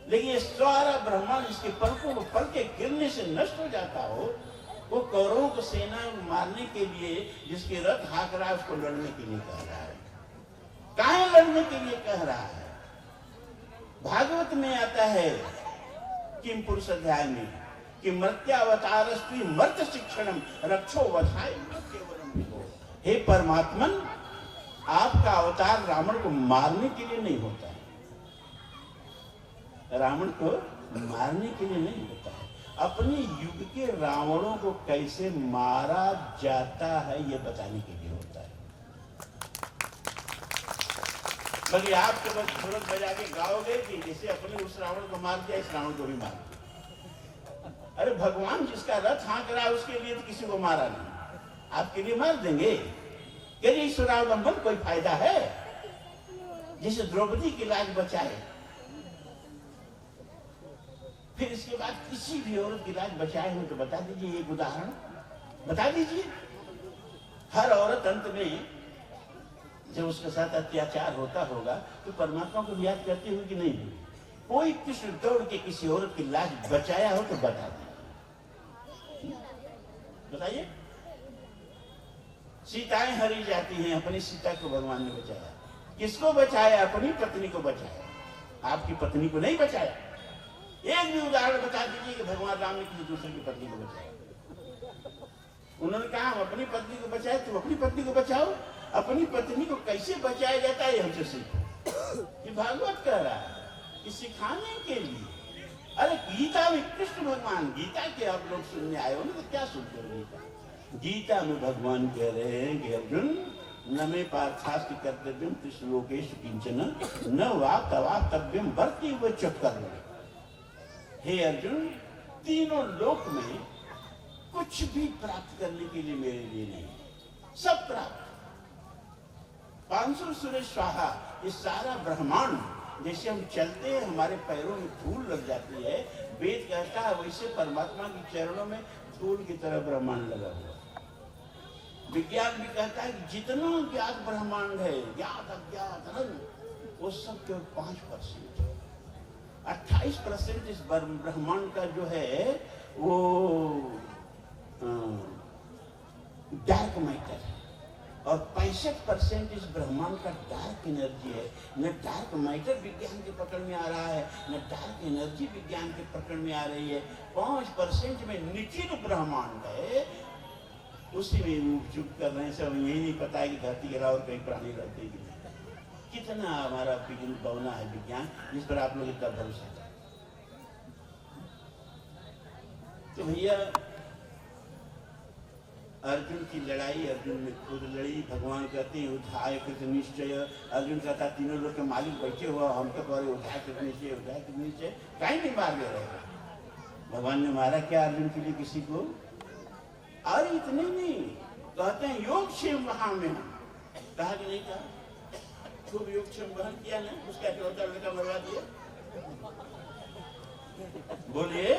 लेकिन ये सारा ब्रह्मांड इसके पलकों को पल के गिरने से नष्ट हो जाता हो, वो कौरवों को सेना मारने के लिए जिसके रथ हाँक रहा है उसको लड़ने के लिए कह रहा है। काहे लड़ने के लिए कह रहा है? भागवत में आता है किम पुरुष अध्याय में कि मर्त्यावतारस्त्वी मर्त्य शिक्षणम रक्षो वधाय केवलम। हे परमात्मन, आपका अवतार रावण को मारने के लिए नहीं होता है, रावण को मारने के लिए नहीं होता है, अपने युग के रावणों को कैसे मारा जाता है ये बताने के लिए होता है। बल्कि आप तो बस ढोलक बजा के गाओगे कि जैसे अपने उस रावण को मार दिया, इस रावण को भी मार दिया। अरे भगवान जिसका रथ हाँक रहा है उसके लिए तो किसी को मारा नहीं, आपके लिए मार देंगे? यदि ईश्वरावलंबन कोई फायदा है? जिसे द्रौपदी की लाज बचाए, फिर इसके बाद किसी भी औरत की लाज बचाए हो तो बता दीजिए, एक उदाहरण बता दीजिए। हर औरत अंत में जब उसके साथ अत्याचार होता होगा तो परमात्मा को याद करती हुई कि नहीं, कोई कृष्ण दौड़ के किसी औरत की लाज बचाया हो तो बता दीजिए, बताइए। सीताएं हरी जाती हैं, अपनी सीता को भगवान ने बचाया। किसको बचाया? अपनी पत्नी को बचाया, आपकी पत्नी को नहीं बचाया। एक भी उदाहरण बता दीजिए कि भगवान राम ने किसी दूसरे की पत्नी को बचाया। उन्होंने कहा हम अपनी पत्नी को बचाए, तुम अपनी पत्नी को बचाओ। अपनी पत्नी को कैसे बचाया जाता है हमसे सीखो। ये भागवत कह रहा है कि सिखाने के लिए। अरे गीता में कृष्ण भगवान, गीता के आप लोग सुनने आए हो ना, तो क्या सुनते हो गीता? गीता में भगवान कह रहे हैं कि अर्जुन न मे पार्थास्ति कर्तव्यम त्रिलोकेषु किंचन न वा तवाप्तव्यम वर्ति व चक्कर। हे अर्जुन, तीनों लोक में कुछ भी प्राप्त करने के लिए मेरे लिए नहीं, सब प्राप्त। 500 सूर्य स्वाहा, ये सारा ब्रह्मांड जैसे हम चलते हैं हमारे पैरों में धूल लग जाती है, वेद कहता है वैसे परमात्मा के चरणों में धूल की तरह ब्रह्मांड लगा हुआ। विज्ञान भी कहता है कि जितना ज्ञात ब्रह्मांड है, ज्ञात अज्ञात अनंत, वो सब केवल 5%। 28% इस ब्रह्मांड का जो है वो डार्क मैटर है, और 65% इस ब्रह्मांड का डार्क एनर्जी है। न डार्क मैटर विज्ञान के पकड़ में आ रहा है, न डार्क एनर्जी विज्ञान के पकड़ में आ रही है। 5% में निखिल ब्रह्मांड है, उसी में उपचुप कर रहे हैं सब। यही नहीं पता है कि धरती के अलावा कई प्राणी रहते हैं। कितना हमारा बौना है विज्ञान, जिस पर आप लोग इतना भरोसा करते। तो भैया अर्जुन की लड़ाई अर्जुन ने खुद लड़ी। भगवान कहते हैं उद्धाय कृत निश्चय। अर्जुन कहता तीनों लोग के मालिक बैठे हुआ, हम तो कह रहे उद्धाय कृत निश्चय, उद्धाय कृत निश्चय। कहीं नहीं मार ले रहे। भगवान ने मारा क्या अर्जुन के लिए किसी को? अरे इतने नहीं, कहते हैं योग क्षेम वहां में हम कहा कि नहीं कहा, खूब योग क्षेम ग्रहण किया ना, उसका इकलौता लड़का मरवा दिया। बोलिए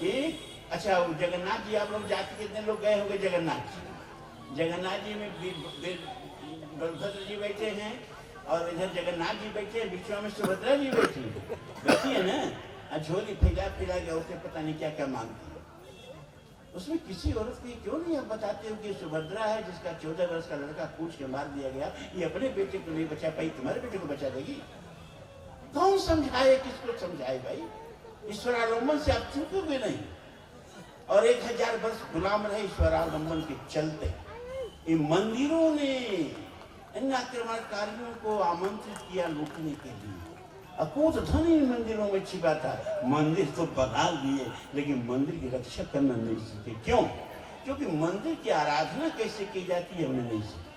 एक। अच्छा वो जगन्नाथ जी आप लोग जाते कितने लोग गए होंगे जगन्नाथ जी? जगन्नाथ जी में बलभद्र जी बैठे हैं और इधर जगन्नाथ जी बैठे हैं, बीच में सुभद्रा जी बैठी है ना। झोली फैला फैला के औरतें पता नहीं क्या क्या मांगती है। उसमें किसी औरत को क्यों नहीं आप बताते हो कि सुभद्रा है जिसका 14 वर्ष का लड़का पूछ के मार दिया गया, ये अपने बेटे को नहीं बचा पाई, तुम्हारे बेटे को बचा देगी? कौन समझाए, किसको समझाए भाई? ईश्वरावलंबन से आप चूकोगे नहीं। और 1000 वर्ष गुलाम रहे ईश्वरावलंबन के चलते। इन मंदिरों ने इन आक्रमणकारियों को आमंत्रित किया लूटने के लिए। अकूत धन इन मंदिरों में छिपा था। मंदिर तो बना दिए लेकिन मंदिर की रक्षा करना नहीं सीखे। क्यों? क्योंकि मंदिर की आराधना कैसे की जाती है हमने नहीं सीखी।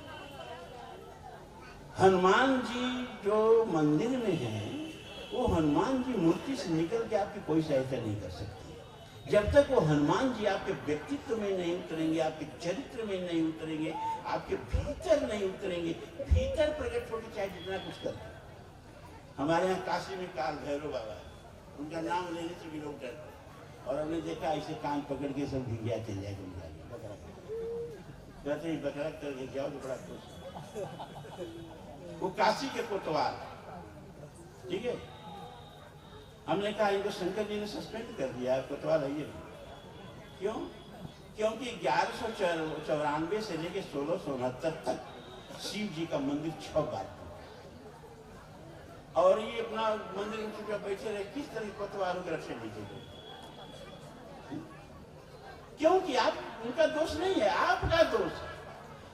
हनुमान जी जो मंदिर में हैं, वो हनुमान जी मूर्ति से निकल के आपकी कोई सहायता नहीं कर सकती। जब तक वो हनुमान जी आपके व्यक्तित्व में नहीं उतरेंगे, आपके चरित्र में नहीं उतरेंगे, आपके भीतर नहीं उतरेंगे, भीतर प्रकट होकर चाहे जितना कुछ करते। हमारे यहाँ काशी में काल भैरव बाबा, उनका नाम लेने से भी लोग डरते। और हमने देखा ऐसे कान पकड़ के सब भिंगिया चल जाए, कहते ही बकरा करके जाओ तो बड़ा खुश। वो काशी के कोतवाल, ठीक है। हमने कहा इनको शंकर जी ने सस्पेंड कर दिया, कोतवाल है ये। क्यों? क्योंकि 1194 से लेकर 1669 तक शिव जी का मंदिर 6 बार, और ये अपना मंदिर में चुपचाप बैठे रहे। किस तरह के कोतवालों की रक्षा लीजिए? क्योंकि आप, उनका दोष नहीं है, आपका दोष है।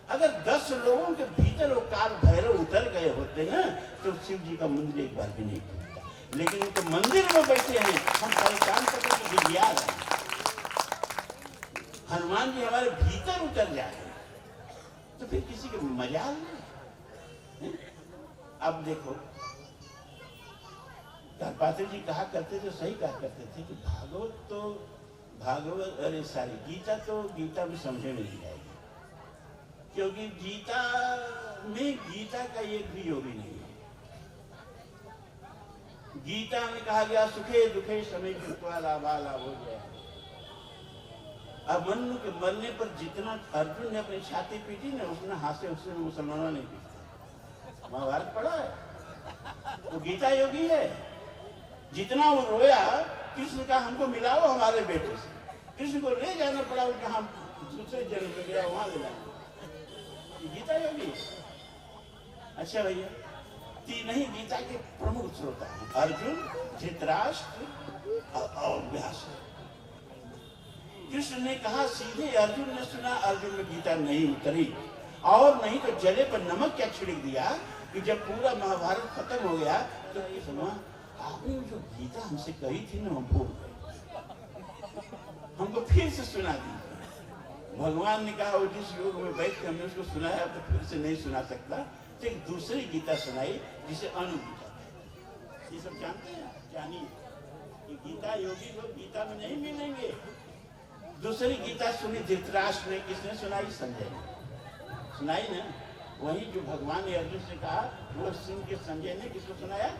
अगर 10 लोगों के भीतर वो काल भैरव उतर गए होते ना, तो शिव जी का मंदिर एक बार भी नहीं खुलता। लेकिन वो तो मंदिर में बैठे हैं, हम परेशान करके तो विज्ञा रहे। हनुमान जी हमारे भीतर उतर जाए तो फिर किसी के मजाल नहीं। अब देखो, पात्र जी कहा करते थे, सही कहा करते थे कि भागवत अरे सारी गीता में समझे में नहीं आएगी। क्योंकि गीता का एक भी योगी नहीं है। गीता में कहा गया सुखे दुखे समय लाभा लाभ हो जाए। अभिमन्यु के मरने पर जितना अर्जुन ने अपनी छाती पीटी ना, उतना हास्य उसने मुसलमानों ने पीटा। महाभारत पढ़ा है, वो गीता योगी है। जितना वो रोया, कृष्ण का हमको मिलाओ हमारे बेटे से, कृष्ण को ले जाना पड़ा, जहां दूसरे जन्म में गया वहां ले जाना। गीता योगी। अच्छा भैया, तीन ही गीता के प्रमुख श्रोता हैं, अर्जुन, धृतराष्ट्र और व्यास। कृष्ण ने कहा सीधे, अर्जुन ने सुना, अर्जुन में गीता नहीं उतरी। और नहीं तो जले पर नमक क्या छिड़क दिया कि जब पूरा महाभारत खत्म हो गया तो ये सुना, आपने जो गीता हमसे कही थी ना, हम भूल गए, हमको फिर से सुना दी। भगवान ने कहा, जिस योग में बैठ के हमने उसको सुनाया तो फिर से नहीं सुना सकता, तो एक दूसरी गीता सुनाई जिसे अनुगीता। ये सब जानते हैं, जानिए कि गीता योगी लोग गीता में नहीं मिलेंगे। दूसरी गीता सुनी धृतराष्ट्र ने, किसने सुनाई? संजय ने सुनाई ना। वही जो भगवान ने अर्जुन से कहा, वो सुन के संजय ने किसको सुनाया?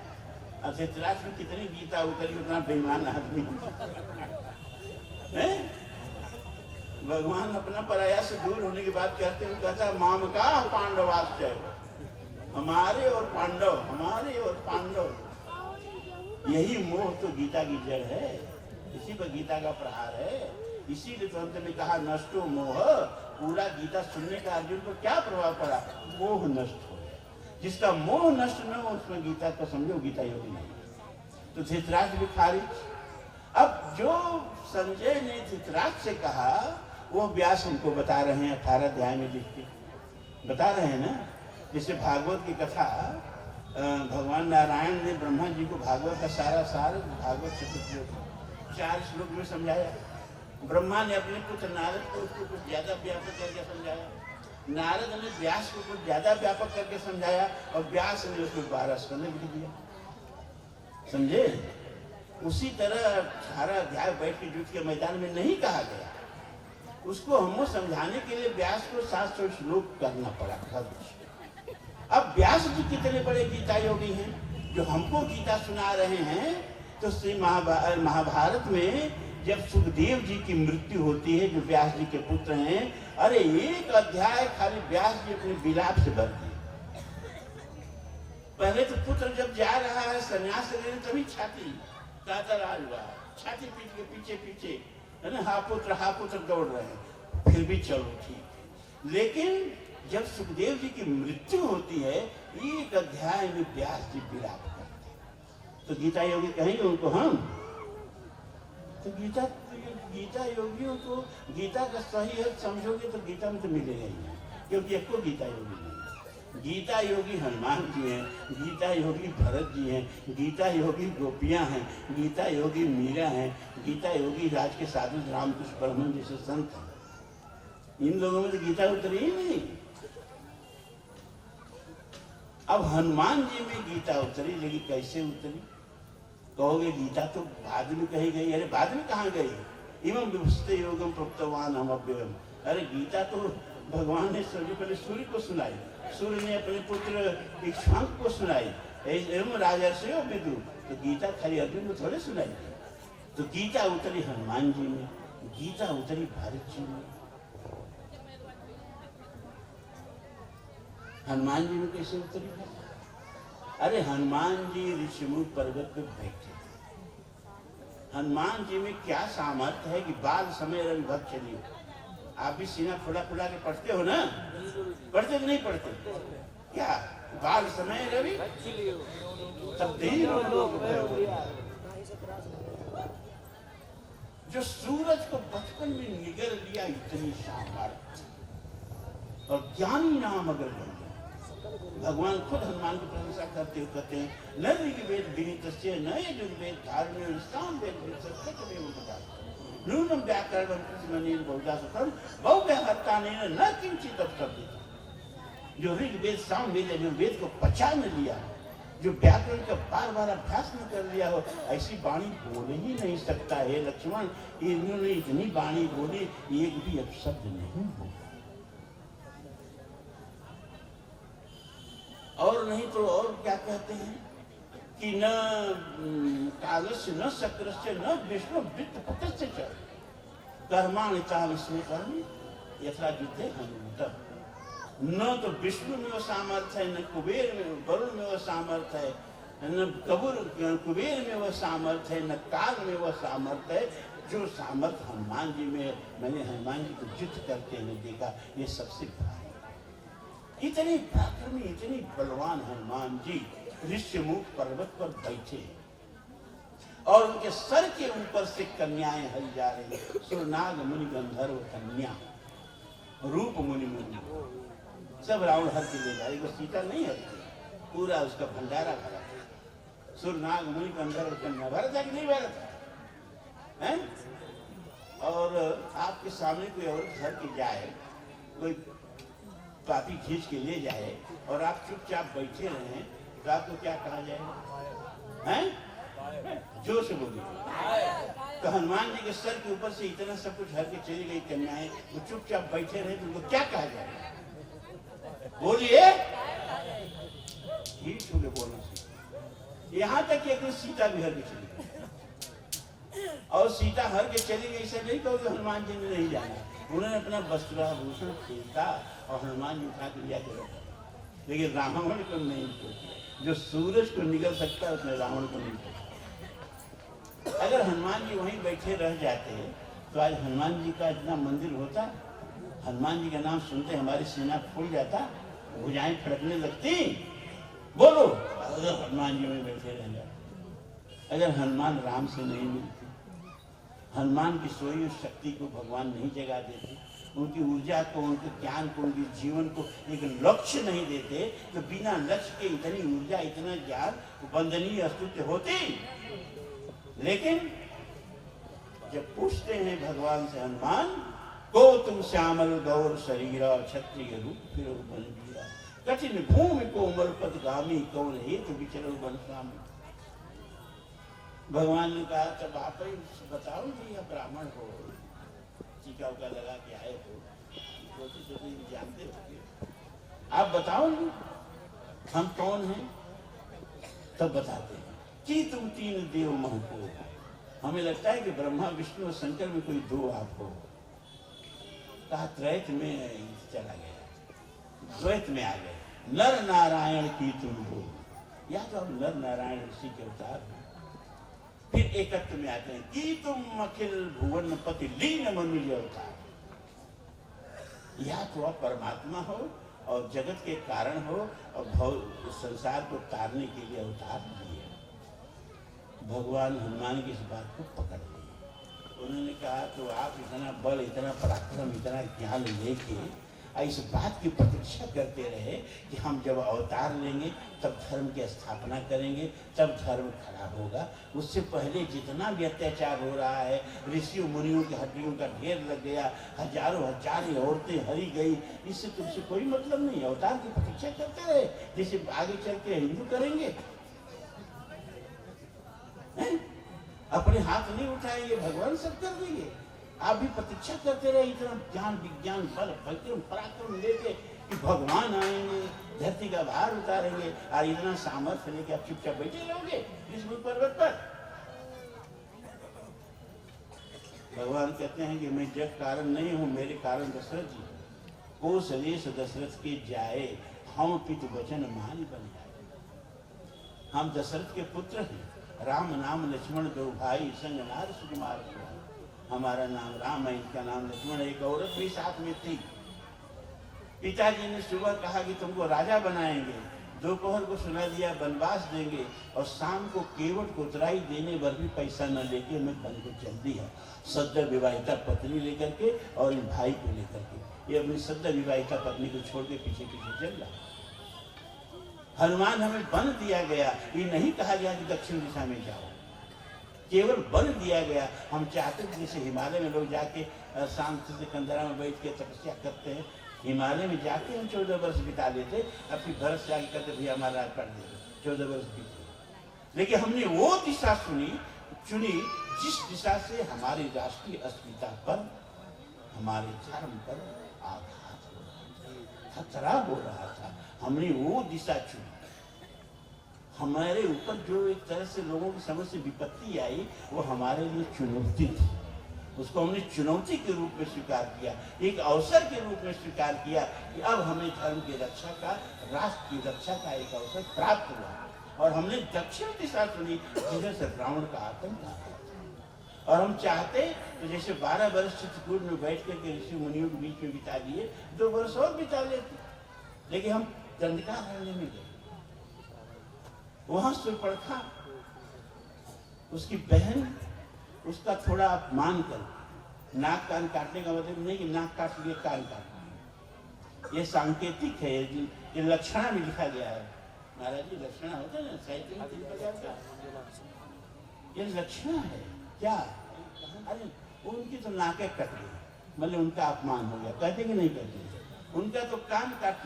धृतराष्ट्र में कितनी गीता उतरी, उतना बेईमान आदमी है। भगवान अपना पराया से दूर होने की बात कहते हैं, कहता माम का पांडवाश्चय, हमारे और पांडव, हमारे और पांडव। यही मोह तो गीता की जड़ है, इसी पर गीता का प्रहार है। इसीलिए तो अंत में कहा नष्टो मोह। पूरा गीता सुनने का अर्जुन को क्या प्रभाव पड़ा? मोह नष्ट हो गया। जिसका मोह नष्ट न हो उसमें गीता को समझो गीता योगी नहीं। तो धृतराष्ट्र भी खारिज। अब जो संजय ने धृतराष्ट्र से कहा वो व्यास हमको बता रहे हैं 18 अध्याय में लिख के बता रहे हैं ना। जैसे भागवत की कथा, भगवान नारायण ने ब्रह्मा जी को भागवत का सारा सार भागवत चतुर्थ 4 श्लोक में समझाया। ब्रह्मा ने अपने पुत्र नारद को उसको कुछ ज्यादा व्यापक करके समझाया, नारद ने व्यास को कुछ ज्यादा व्यापक करके समझाया, और व्यास ने उसको 12 स्कंद लिख दिया। समझे? उसी तरह 18 अध्याय बैठ के युद्ध के मैदान में नहीं कहा गया, उसको हमको समझाने के लिए व्यास को 700 श्लोक करना पड़ा। अब व्यास जी कितने बड़े गीता योगी हैं जो हमको गीता सुना रहे हैं। तो श्री महाभारत में जब सुखदेव जी की मृत्यु होती है, जो व्यास जी के पुत्र हैं, अरे एक अध्याय खाली व्यास जी अपने विलाप से भर दिए। पहले तो पुत्र जब जा रहा है संन्यास लेने तभी छाती, ताताराज हुआ, छाती पीट के पीछे पीछे, है ना, हा पुत्र दौड़ रहे हैं, फिर भी चलो ठीक। लेकिन जब सुखदेव जी की मृत्यु होती है, एक अध्याय में व्यास जी विलाप करते हैं। तो गीता योगी कहेंगे उनको हम, तो गीता योगियों को गीता का सही अर्थ समझोगे तो गीता में तो मिलेगा ही नहीं, क्योंकि एक को गीता योगी नहीं। गीता योगी हनुमान जी हैं, गीता योगी भरत जी हैं, गीता योगी गोपियां हैं, गीता योगी मीरा हैं, गीता योगी राज के साधु रामकृष्ण परमहंस जैसे संत हैं। इन लोगों में तो गीता उतरी ही नहीं। अब हनुमान जी में गीता उतरी, लेकिन कैसे उतरी? कहोगे गीता तो बाद में कही गई। अरे बाद में कहाँ गई? इमं विभस्ते योगम प्रोक्तवान हम अव्ययम। अरे गीता तो भगवान ने सबसे पहले सूर्य को सुनाई, सूर्य ने अपने पुत्र इक्ष्वाकु को सुनाई, एवं राजर्षियों विदु। तो गीता खाली अर्जुन को थोड़े सुनाई। तो गीता उतरी हनुमान जी में, गीता उतरी भरत जी में। हनुमान जी में कैसे उतरी? अरे हनुमान जी ऋषिमुख पर्वत पे बैठे थे। हनुमान जी में क्या सामर्थ्य है कि बाल समय रवि भक्त चलिए। आप भी सीना फुला फुला के पढ़ते हो ना? पढ़ते कि नहीं पढ़ते? क्या बाल समय रवि तब जो सूरज को बचपन में निगल लिया, इतनी सामर्थ्य। और ज्ञानी नाम अगर बन, भगवान खुद हनुमान की प्रशंसा करते हुए कहते हैं, न ऋग्वेद विनीतस्य न यजुर्वेद धार्म्य सामवेद सत्यमेव पदार्थ नूनम व्याकरणम कृष्णनेन बहुधा सुखम बहुव्याहर्तानेन न किंचित अपशब्दित। जो ऋग्वेद सामवेद यजुर्वेद को पचा न लिया, जो व्याकरण का बार बार अभ्यास न कर लिया हो, ऐसी वाणी बोल ही नहीं सकता है लक्ष्मण। इन्होंने इतनी वाणी बोली, एक भी अपशब्द नहीं बोला। और नहीं तो और क्या कहते हैं कि न कालस्य न शक्रस्य न विष्णु वित्त पतस्य च कर्माणि तालस्मे कर्मी यथा युद्धे हनुमतः। न तो विष्णु में वो सामर्थ्य है, न कुबेर में वरुण में वो सामर्थ्य है, न कुबेर में वो सामर्थ्य है, न काल में वो सामर्थ्य है। जो सामर्थ्य हनुमान जी में, मैंने हनुमान जी को युद्ध करते हुए देखा, ये सबसे बड़ा। इतने पराक्रमी, इतने बलवान हनुमान जी ऋषिमुख पर्वत पर बैठे और उनके सर के ऊपर से कन्याएं हल जा रही है। सुरनाग मुनि गंधर्व कन्या, रूप मुनि मुनि सब रावण हर के ले जा रही। वो सीता नहीं हर, पूरा उसका भंडारा भरा। सुरनाग मुनि गंधर्व कन्या, भरत है कि नहीं भरत है? और आपके सामने कोई औरत घर के जाए, कोई पापी खींच के ले जाए और आप चुपचाप बैठे रहे, तो आपको क्या कहा जाएगा? हैं? जोर से बोलिए। तो हनुमान जी के सर के ऊपर से इतना सब कुछ हर के चली गई कन्याएं, वो चुपचाप बैठे रहे, तो उनको क्या कहा जाएगा? बोलिए। ही छूले बोलना सीखा। यहाँ तक कि एक सीता भी हर के चली गई, और सीता हर के चली गई से नहीं कहोगे हनुमान जी ने नहीं जाना। उन्होंने अपना वस्त्राभूषण फेंका और हनुमान जी उठा के लिया के रखा। लेकिन रावण को नहीं किया। जो सूरज को निगल सकता है उसने रावण को नहीं किया। अगर हनुमान जी वहीं बैठे रह जाते तो आज हनुमान जी का इतना मंदिर होता, हनुमान जी का नाम सुनते हमारी सीना फूल जाता, भुजाएं फड़कने लगती। बोलो, अगर हनुमान जी वहीं बैठे रह जाते, अगर हनुमान राम से नहीं मिलते, हनुमान की सोई उस शक्ति को भगवान नहीं जगा देते, उनकी ऊर्जा को, उनके ज्ञान को, उनके जीवन को एक लक्ष्य नहीं देते, तो बिना लक्ष्य के इतनी ऊर्जा, इतना ज्ञान वंदनीय अस्तुत्य होती। लेकिन जब पूछते हैं भगवान से हनुमान को, तुम श्यामल गौर शरीर क्षत्रिय रूप फिर बन दिया, कठिन भूमि कोमल पदगामी कौन हेतु विचरण बन स्वामी। भगवान ने कहा तब आप ही बताओ जी, आप ब्राह्मण हो, टीका उका लगा के आए हो, छोटी जानते हो, आप बताओ जी हम कौन हैं? तब बताते हैं कि तुम तीन देव मह को। हमें लगता है कि ब्रह्मा विष्णु और शंकर में कोई दो आप हो। कहा त्रैत में चला गया, द्वैत में आ गए। नर नारायण की तुम हो, या तो अब नर नारायण ऋषि के अवतार हो। फिर एकत्व में आते हैं कि तुम अखिल भुवन पति लीन मनुज अवतार। या तो आप परमात्मा हो और जगत के कारण हो और भव संसार को तारने के लिए अवतार लिए। भगवान हनुमान की इस बात को पकड़ लिए। उन्होंने कहा तो आप इतना बल, इतना पराक्रम, इतना ज्ञान लेके इस बात की प्रतीक्षा करते रहे कि हम जब अवतार लेंगे तब धर्म की स्थापना करेंगे, तब धर्म खड़ा होगा। उससे पहले जितना भी अत्याचार हो रहा है, ऋषियों मुनियों की हड्डियों का ढेर लग गया, हजारों हजारों औरतें हरी गई, इससे तुमसे कोई मतलब नहीं। अवतार की प्रतीक्षा करते रहे जैसे आगे चल के हिंदू करेंगे। अपने हाथ नहीं उठाएंगे, भगवान सब कर देंगे। आप भी प्रतीक्षा करते रहे इतना ज्ञान विज्ञान बल विक्रम पराक्रम लेके कि भगवान आएंगे, धरती का भार उतारेंगे, और इतना सामर्थ्य लेके आप चुपचाप बैठे रहोगे इस पर्वत पर। भगवान कहते हैं कि मैं जग कारण नहीं हूं, मेरे कारण दशरथ जी। कोस देश दशरथ के जाए, हम पितु वचन मान बन जाए। हम दशरथ के पुत्र हैं। राम नाम लक्ष्मण दो भाई, संग नार सुकुमार। हमारा नाम राम है, इनका नाम लक्ष्मण। एक औरत भी साथ में थी। पिताजी ने सुबह कहा कि तुमको राजा बनाएंगे, दोपहर को सुना दिया वनवास देंगे, और शाम को केवट को उतराई देने पर भी पैसा न लेके मैं बन को चल दिया, सद्य विवाहिता पत्नी लेकर के और इन भाई को लेकर के। ये अपनी सद्य विवाहिता पत्नी को छोड़ के पीछे पीछे चल रहा। हनुमान हमें बन दिया गया, ये नहीं कहा गया कि दक्षिण दिशा में जाओ, केवल बल दिया गया। हम चाहते थे जैसे हिमालय में लोग जाके शांति से कंदरा में बैठ के तपस्या करते हैं, हिमालय में जाके हम 14 वर्ष बिता लेते, अब फिर भरत से आगे करते भैया हमारा राज पढ़ देते, 14 वर्ष बीते। लेकिन हमने वो दिशा चुनी जिस दिशा से हमारी राष्ट्रीय अस्मिता पर, हमारे धर्म पर आघात हो रहा था, खतरा हो रहा था। हमने वो दिशा चुनी। हमारे ऊपर जो एक तरह से लोगों की समझ से विपत्ति आई, वो हमारे लिए चुनौती थी। उसको हमने चुनौती के रूप में स्वीकार किया, एक अवसर के रूप में स्वीकार किया कि अब हमें धर्म की रक्षा का, राष्ट्र की रक्षा का एक अवसर प्राप्त हुआ। और हमने दक्षिण दिशा चुनी जिधर से रावण का आतंक आ गया। और हम चाहते तो जैसे 12 वर्ष चित्रकूट में बैठ करके ऋषि मुनियों के बीच में बिता दिए, 2 वर्ष और बिता लेते, लेकिन हम दंडका करने में गए। वहां सुपर्णखा उसकी बहन उसका थोड़ा अपमान कर, नाक कान काटने का मतलब नहीं कि नाक काट लिए कान काट, ये सांकेतिक है, ये लक्षणा में लिखा गया है। महाराज जी लक्षणा होता है ना साहित्य में 3 प्रकार का, ये लक्षणा है क्या? अरे उनकी तो नाकें कट गई, मतलब उनका अपमान हो गया। कहते कि नहीं कहते? उनका तो कान काट,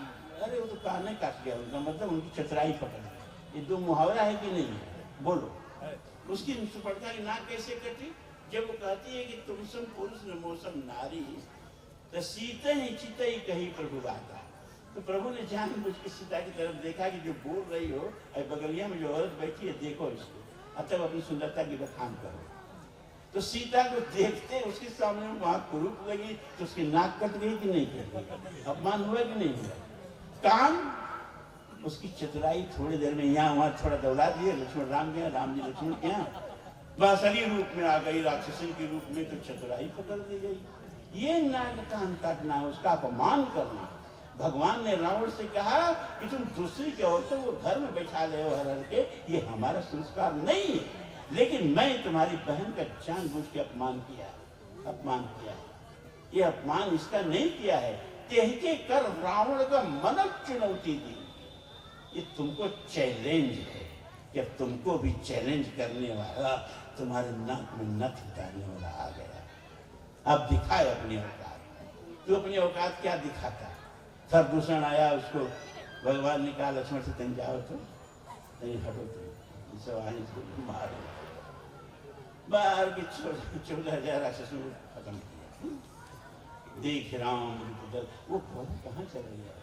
अरे वो तो कान नहीं काट गया, उनका मतलब उनकी चतुराई पकड़। ये 2 मुहावरा है कि नहीं है? बोलो। उसकी सुपर्णखा की नाक कैसे कटी? जब वो कहती है कि तुम सम पुरुष न मौसम नारी, तो सीते ही चिते ही कहीं प्रभु बाता। तो प्रभु ने जानबूझ के सीता की तरफ देखा कि जो बोल रही हो, बगलिया में जो औरत बैठी है देखो इसको, अतः अपनी सुंदरता की बखान करो। तो सीता को देखते उसके सामने वहां कुरूप लगी, तो उसकी नाक कट गई कि नहीं कट गई? अपमान हुआ कि नहीं हुआ? कान, उसकी चतुराई थोड़ी देर में यहाँ वहां थोड़ा दौड़ा दिए, लक्ष्मण राम गया, राम जी लक्ष्मण के यहाँ बासरी रूप में आ गई, राक्षसी के रूप में, तो चतुराई पकड़ दी गई। ये नाक कान काटना, उसका अपमान करना। भगवान ने रावण से कहा कि तुम दूसरी की औरतों को घर में बैठा ले हो हर के, ये हमारा संस्कार नहीं है, लेकिन मैं तुम्हारी बहन का जानबूझ के अपमान किया। ये अपमान इसका नहीं किया है, तेहके कर रावण का मन चुनौती दी। ये तुमको चैलेंज है, जब तुमको भी चैलेंज करने वाला तुम्हारे नाक में नथ उतारने वाला आ गया। अब दिखाए अपनी औकात। तू अपनी औकात क्या दिखाता? सब दूषण आया उसको, भगवान ने कहा लक्ष्मण से तुम जाओ, तो नहीं हटो, तुम सब आने से मारो। बाहर के 14,000 राक्षसों को खत्म किया। देख राम रिपुदल, वो भोला कहाँ चल गया?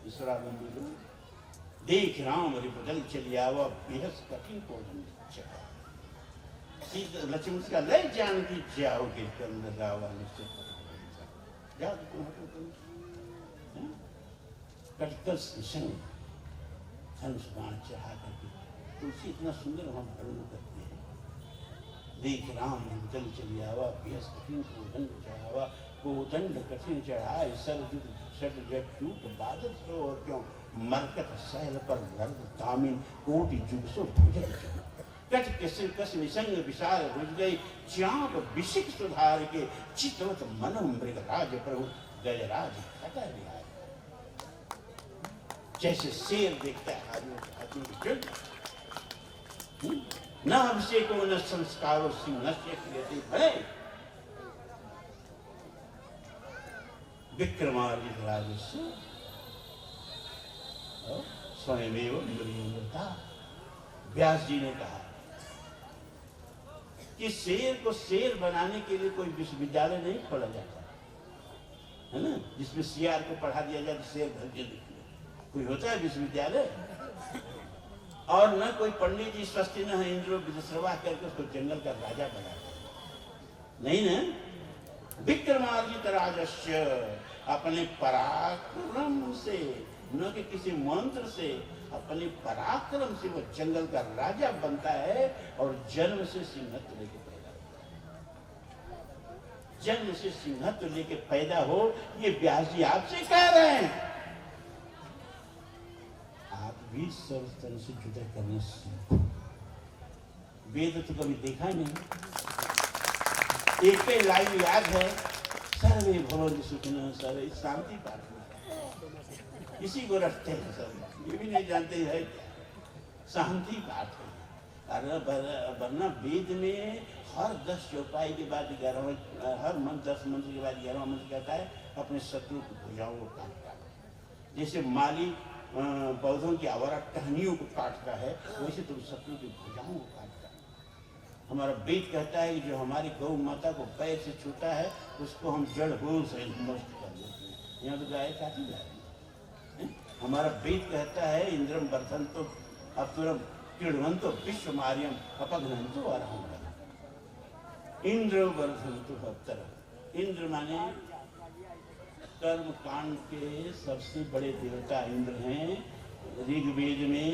ईश्वरानंद देख राम रिपुदल चलिया, वह बेहद कठिन को लक्ष्मण का ले जानकी जाओगे रावा निश्चित जाओ, कटकल धनुष बाण चढ़ा करके तुलसी इतना सुंदर वहां वर्णन करते हैं। देख राम चल चली आवा, पियस कठिन को दंड चढ़ावा, को दंड कठिन चढ़ाए, सरजुग सट जट टूट बादल सो और क्यों, मरकत सहल पर गर्द तामिन, कोटि जुग सो भुजग कट के सिर कस निसंग विशाल रुज गई, चाप विशिक सुधार के, चितवत मन मृग राज प्रभु गजराज खटा विहार। जैसे शेर देखता है हाथी की जुल्म, न अभिषेको न संस्कारो सिंहस्य क्रियते भले, विक्रमार्जित राजस्य स्वयमेव मृत्युता। व्यास जी ने कहा कि शेर को शेर बनाने के लिए कोई विश्वविद्यालय नहीं खोला जाता है ना, जिसमें सियार को पढ़ा दिया जाए तो शेर भर के लिख ले। कोई होता है विश्वविद्यालय? और न कोई पंडित जी स्वस्ति न है इंद्रो विदस्रवा करके उसको जंगल का राजा बना नहीं ना। विक्रमार्जित राजस्य, अपने पराक्रम से, न कि किसी मंत्र से, अपने पराक्रम से वो जंगल का राजा बनता है और जन्म से सिंहत्व लेके पैदा होता है। जन्म से सिंहत्व लेके पैदा हो, ये व्यास जी आपसे कह रहे हैं। आप भी सर्वस्तन से जुदा करना सीखो। वेद तो कभी देखा नहीं, एक पे लाइन याद है, सर्वे भवन्तु सुखिनः, सर्वे शांति पाठ में इसी को रखते हैं सब, ये भी नहीं जानते है शांति पाठ है। अरे वरना वेद में हर 10 चौपाई के बाद 11वां, हर मंत्र 10 मंत्र के बाद 11वां मंत्र कहता है अपने शत्रु की भुजाओं को काटता है। जैसे माली पौधों की आवारा टहनियों को काटता है, वैसे तुम शत्रु की भुजाओं को काटता है। हमारा वेद कहता है कि जो हमारी गौ माता को पैर से छूता है उसको हम जड़ बोल से नष्ट कर देते हैं। यहाँ तो गाय काटी जा रही है। हमारा वेद कहता है इंद्रम वर्धन्तो अतुरम क्रीडवन्तो विश्वमार्यम अपघ्नन्तो अरहं। इंद्र वर्धन्तो अवतर, इंद्र माने कर्म कांड के सबसे बड़े देवता इंद्र हैं। ऋग्वेद में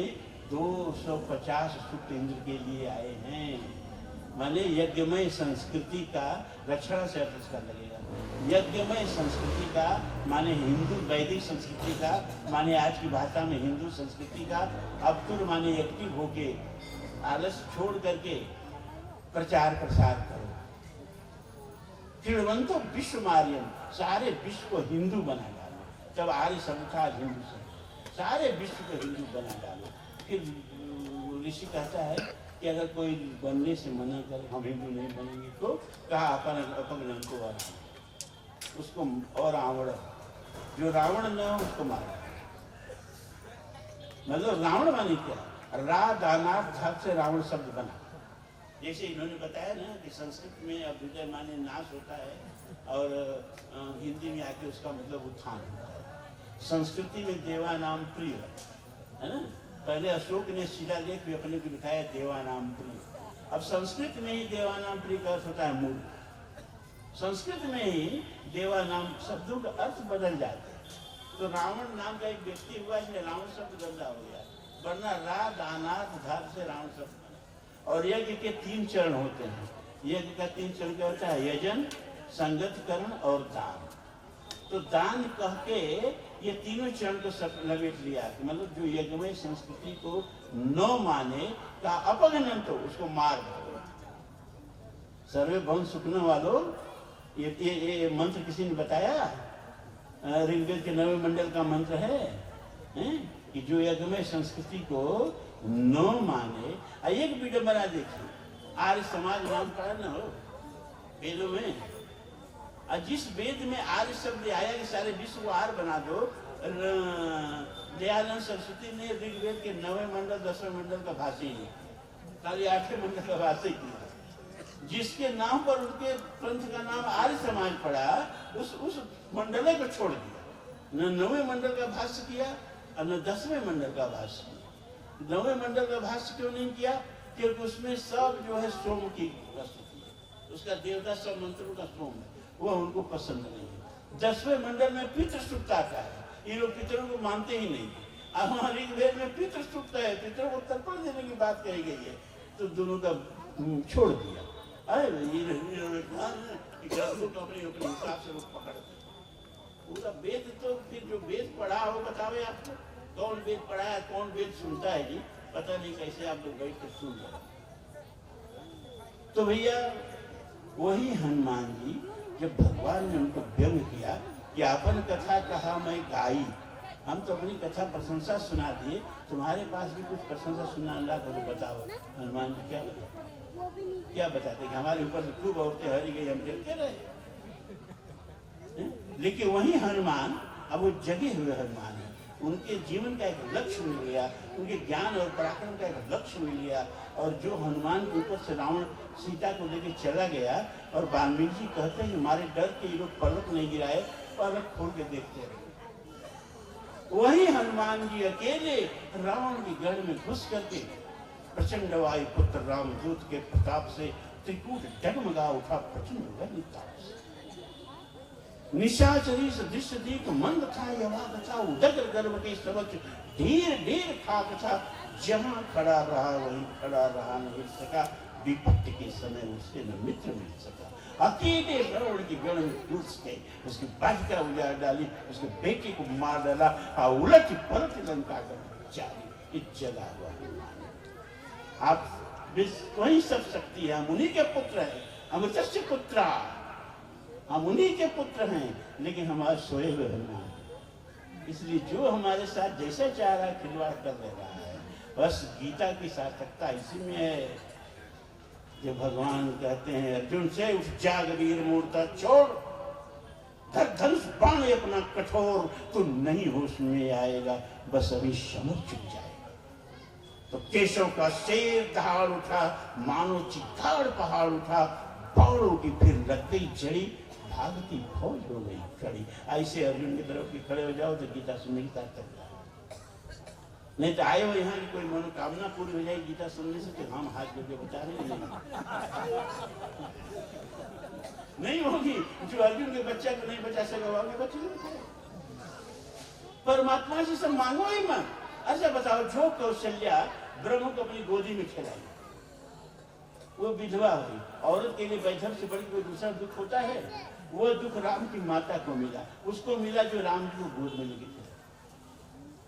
250 सूक्त इंद्र के लिए आए हैं। माने यज्ञमय संस्कृति का रक्षण से अर्थ इसका लगेगा। यज्ञमय संस्कृति का माने हिंदू वैदिक संस्कृति का माने आज की भाषा में हिंदू संस्कृति का। अवतुर माने एक्टिव होके आलस छोड़ करके प्रचार प्रसार करो। क्रीडवन्तो विश्वमार्यम, सारे विश्व को हिंदू बना डालो। जब आर्य शब्द था हिंदू शब्द, सारे विश्व को हिंदू बना डालो। फिर ऋषि कहता है कि अगर कोई बनने से मना करे, हम हिंदू नहीं बनेंगे, तो कहा अपन अपघ्नन को और उसको और रावण, जो रावण न हो उसको मारा। मतलब रावण माने क्या, रा दानार्थ धातु से रावण शब्द बना। जैसे इन्होंने बताया ना कि संस्कृत में अभ्युदय माने नाश होता है और हिंदी में आके उसका मतलब उत्थान होता है। संस्कृति में देवा नाम प्रिय है ना। पहले अशोक ने शिलालेख भी अपने को लिखाया देवा नाम प्रिय। अब संस्कृत में ही देवा नाम प्रिय का अर्थ होता है मूल। संस्कृत में ही देवा नाम शब्दों का अर्थ बदल जाते हैं। तो रावण नाम का एक व्यक्ति हुआ, इसलिए रावण शब्द गंदा हो गया, वरना रा दानार्थ धातु से रावण शब्द बना। और यज्ञ के 3 चरण होते हैं। यज्ञ का 3 चरण क्या होता है, यजन, संगतकरण और दान। तो दान कह के ये तीनों चरण को लपेट लिया। मतलब जो यज्ञमय संस्कृति को न माने का अपघ्नन, तो उसको मार दो। सर्वे भवन सुखना वालों, ये मंत्र किसी ने बताया? ऋग्वेद के 9वें मंडल का मंत्र है कि जो यज्ञमय संस्कृति को न माने। एक विडंबना देखिए, आर्य समाज नाम का न हो वेदों में, और जिस वेद में आर्य शब्द आया कि सारे विश्व को आर्य बना दो। दयानंद सरस्वती ने ऋग्वेद के 9वें मंडल 10वें मंडल का भाषी है, खाली 8वें मंडल का भाषी किया। जिसके नाम पर उनके पंथ का नाम आर्य समाज पड़ा, उस मंडल को छोड़ दिया। न 9वें मंडल का भाष्य किया और न 10वें मंडल का भाष्य किया। 9वें मंडल का भाष्य क्यों नहीं किया? क्योंकि उसमें सब जो है सोम की प्रस्तुति है, उसका देवता सब मंत्रों का सोम है, वो उनको पसंद नहीं है। 10वें मंडल में पितृ सूक्त आता है, ये लोग पितरों को मानते ही नहीं। अब हमारे ऋग्वेद में पितृ सूक्त है, पितरों को तर्पण देने की बात कही गई है, तो दोनों का छोड़ दिया। अरे गर्दों को अपने अपने हिसाब से वो पकड़ते पूरा वेद। तो फिर जो वेद पढ़ा हो बतावे आपको, कौन वेद पढ़ा है, कौन वेद सुनता है जी, पता नहीं कैसे आप लोग बैठ कर सुन रहे। तो भैया वही हनुमान जी जब भगवान ने उनको व्यंग किया कि अपन कथा कहा मैं गाई, हम तो अपनी कथा प्रशंसा सुना दिए, तुम्हारे पास भी कुछ प्रशंसा सुनना अल्लाह को बताओ। हनुमान जी क्या बताते कि हमारे ऊपर से खूब औरतें हरी गई, हम देखते रहे। लेकिन वही हनुमान अब वो जगे हुए हनुमान है, उनके जीवन का एक लक्ष्य मिल गया, उनके ज्ञान और पराक्रम का एक लक्ष्य मिल गया। और जो हनुमान के ऊपर से रावण सीता को लेकर चला गया, और वाल्मीकि जी कहते हैं कि हमारे डर के ये लोग पलक नहीं गिराए, पलक खोल के देखते रहे। वही हनुमान जी अकेले रावण के गढ़ में घुस करके प्रचंड वायु पुत्र रामदूत के प्रताप से त्रिकूट डगमगा उठा, प्रचंड वैताप से निशाचरी सदृश दीप मंद था, यवाद था उदग्र गर्भ के समक्ष ढेर ढेर खाक था, जहां खड़ा रहा वहीं खड़ा रहा, न हिल सका, विपत्ति के समय उससे न मित्र मिल सका। अकेले रावण के गढ़ में घुस के उसकी बालिका उजाड़ डाली, उसके बेटे को मार डाला, और उलट पलट लंका कर जारी जला हुआ। आप वही सब शक्ति है, हम उन्हीं के पुत्र हैं, अमृतस्य पुत्र, हम उन्हीं के पुत्र हैं, लेकिन हमारे सोए हुए हनुमान। इसलिए जो हमारे साथ जैसे चाह रहा है खिलवाड़ कर ले रहा है। बस गीता की सार्थकता इसी में है, जो भगवान कहते हैं अर्जुन से, उठ जाग वीर मूर्ता छोड़, धर धनुष बाण अपना कठोर, तू नहीं होश में आएगा, बस अभी समझ चुक जाएगा। तो केशव का शेर दहाड़ उठा, मानो चित्ताड़ पहाड़ उठा, बाणों की फिर लग गई जड़ी, भागती फौज हो गई खड़ी। ऐसे अर्जुन की तरफ की खड़े हो जाओ तो गीता सुनने की ताकत है। नहीं तो आए हो यहाँ की कोई मनोकामना पूरी हो जाएगी गीता सुनने से, कि हम हाथ जोड़ के बता रहे नहीं होगी। जो अर्जुन के बच्चा को नहीं बचा सका वो आगे बच्चे परमात्मा से सब मांगो ही मत। अच्छा बताओ, जो कौशल्या ब्रह्म को अपनी गोदी में खिलाई, वो विधवा हुई, औरत के लिए वैधव्य से बड़ी कोई दूसरा दुख होता है? वो दुख राम की माता को मिला, उसको मिला जो राम जी को गोद में लेके थे।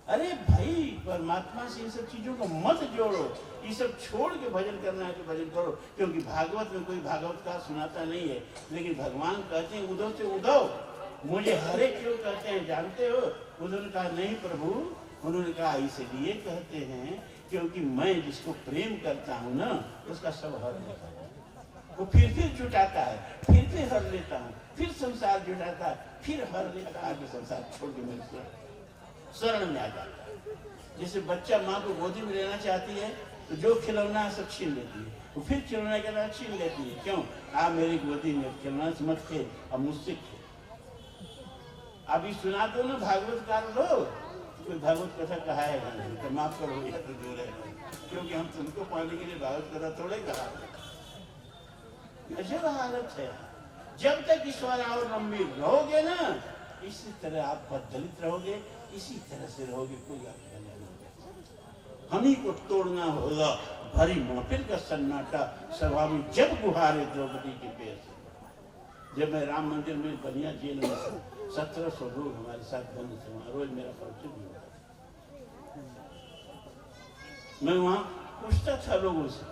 अरे भाई, परमात्मा से इन सब चीजों को मत जोड़ो, ये सब छोड़ के भजन करना है तो भजन करो। क्योंकि भागवत में कोई भागवत का सुनाता नहीं है, लेकिन भगवान कहते हैं उद्धव से उद्धव मुझे हरे क्यों कहते हैं जानते हो? उन्होंने कहा नहीं प्रभु, उन्होंने कहा इसलिए कहते हैं क्योंकि मैं जिसको प्रेम करता हूँ ना, उसका सब हर लेता हूँ। वो फिर जुटाता है, फिर हर लेता हूँ, फिर संसार जुटाता है, फिर हर लेता है, आगे संसार छोड़ के मेरे शरण में आ जाता है। जैसे बच्चा माँ को गोदी में लेना चाहती है तो जो खिलौना है सब छीन लेती है, वो फिर खिलौना के बाद छीन लेती है। क्यों? आप मेरी गोदी में खिलौना से मत खेल, अब मुझसे खेल। अभी सुना दो ना भागवतकार लोग, कोई भागवत कथा कहा है तो माफ करो या तो जोर है, क्योंकि हम तुमको पाने के लिए भागवत कथा थोड़े कहा। ऐसे हालत है, जब तक ईश्वर और लंबी रहोगे ना, इसी तरह आप बदलित रहोगे, इसी तरह से रहोगे, कोई आपका नहीं होगा। हम ही को तोड़ना होगा। भरी महफिल का सन्नाटा, सभा में जब गुहारे द्रौपदी के पेश। जब मैं राम मंदिर में बनिया जेल में 1700 लोग हमारे साथ बंद थे, रोज मेरा परिचय भी हुआ। मैं वहां पूछता था लोगों से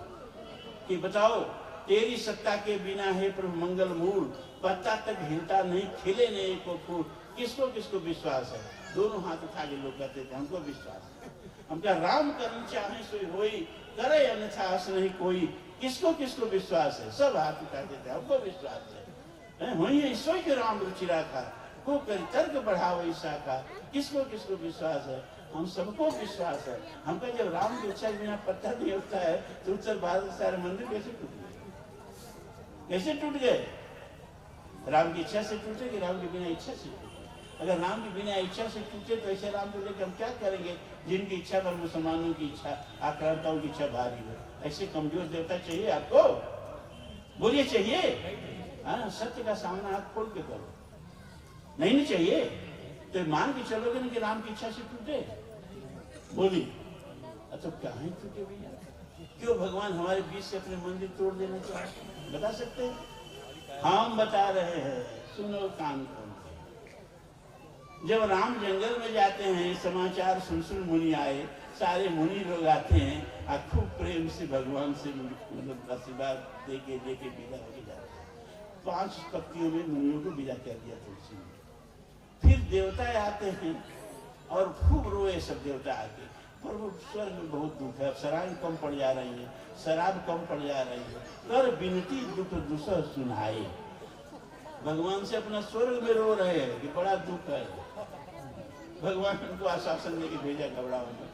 कि बताओ, तेरी सत्ता के बिना है प्रभु मंगल मूल, पत्ता तक हिलता नहीं, खिले नहीं को फूल, किसको किसको विश्वास है? दोनों हाथ उठा के लोग कहते थे हमको विश्वास है। हम क्या राम करनी चाहे सोई होई, करे अन्यथा आस नहीं कोई, किसको किसको विश्वास है? सब हाथ उठाते थे, हमको विश्वास है। वही ईश्वर के राम रुचिरा था, को कर तर्क बढ़ाओ ईसा का, किसको किसको विश्वास है? हम सबको विश्वास है। हमका जब राम की इच्छा बिना पत्ता नहीं होता है तो उत्तर भारत सारे मंदिर कैसे टूट गए? कैसे टूट गए? राम की इच्छा से टूटे कि राम की बिना इच्छा से टूटे? अगर राम की बिना इच्छा से टूटे तो ऐसे राम को लेकर हम क्या करेंगे जिनकी इच्छा पर मुसलमानों की इच्छा, आक्रांताओं की इच्छा भारी हो? ऐसे कमजोर देवता चाहिए आपको? बोलिए चाहिए? हाँ, सत्य का सामना आप खोल के करो। नहीं चाहिए तो मान के चलोगे ना कि राम की इच्छा से टूटे? बोलिए, तो क्या है टूटे भैया? क्यों भगवान हमारे बीच से अपने मंदिर तोड़ देना चाहते हैं? बता सकते हैं? हम बता रहे हैं, सुनो कान खोल के। जब राम जंगल में जाते हैं, समाचार सुन मुनि आए, सारे मुनि लोग आते हैं और खूब प्रेम से भगवान से मतलब आशीर्वाद देके विदा होके जाते हैं। 5 पत्तियों में मुनियों को विदा कर दिया तुलसी ने। फिर देवता आते हैं और खूब रोए सब देवता आके, प्रभु स्वर्ग में बहुत दुख है, अप्सराएं कम पड़ जा रही हैं, शराब कम पड़ जा रही है, कर विनती दुख दुसह सुनाए। भगवान से अपना स्वर्ग में रो रहे हैं कि बड़ा दुख है। भगवान उनको आश्वासन देके भेजा, घबराओ मत,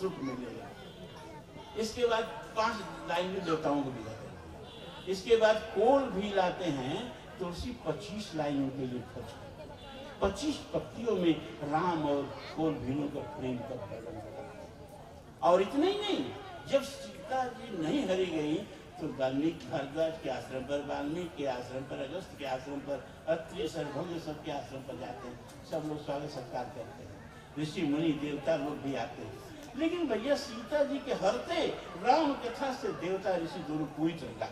सुख मिलेगा। इसके बाद 5 लाइन में देवताओं को विदा कर दिया। इसके बाद कोल भी लाते हैं, तुलसी 25 लाइनों के लिए खर्च कर 25 पत्तियों में राम और कोल भीलों का प्रेम का वर्णन करते। और इतना ही नहीं, जब सीता जी नहीं हरी गई तो वाल्मीकि भारद्वाज के आश्रम पर, वाल्मीकि के आश्रम पर, अगस्त के आश्रम पर, अत्रि सर्वभंग सबके आश्रम पर जाते हैं, सब लोग स्वागत सत्कार करते हैं, ऋषि मुनि देवता लोग भी आते हैं। लेकिन भैया सीता जी के हरते राम कथा से देवता ऋषि दोनों पूरी तरह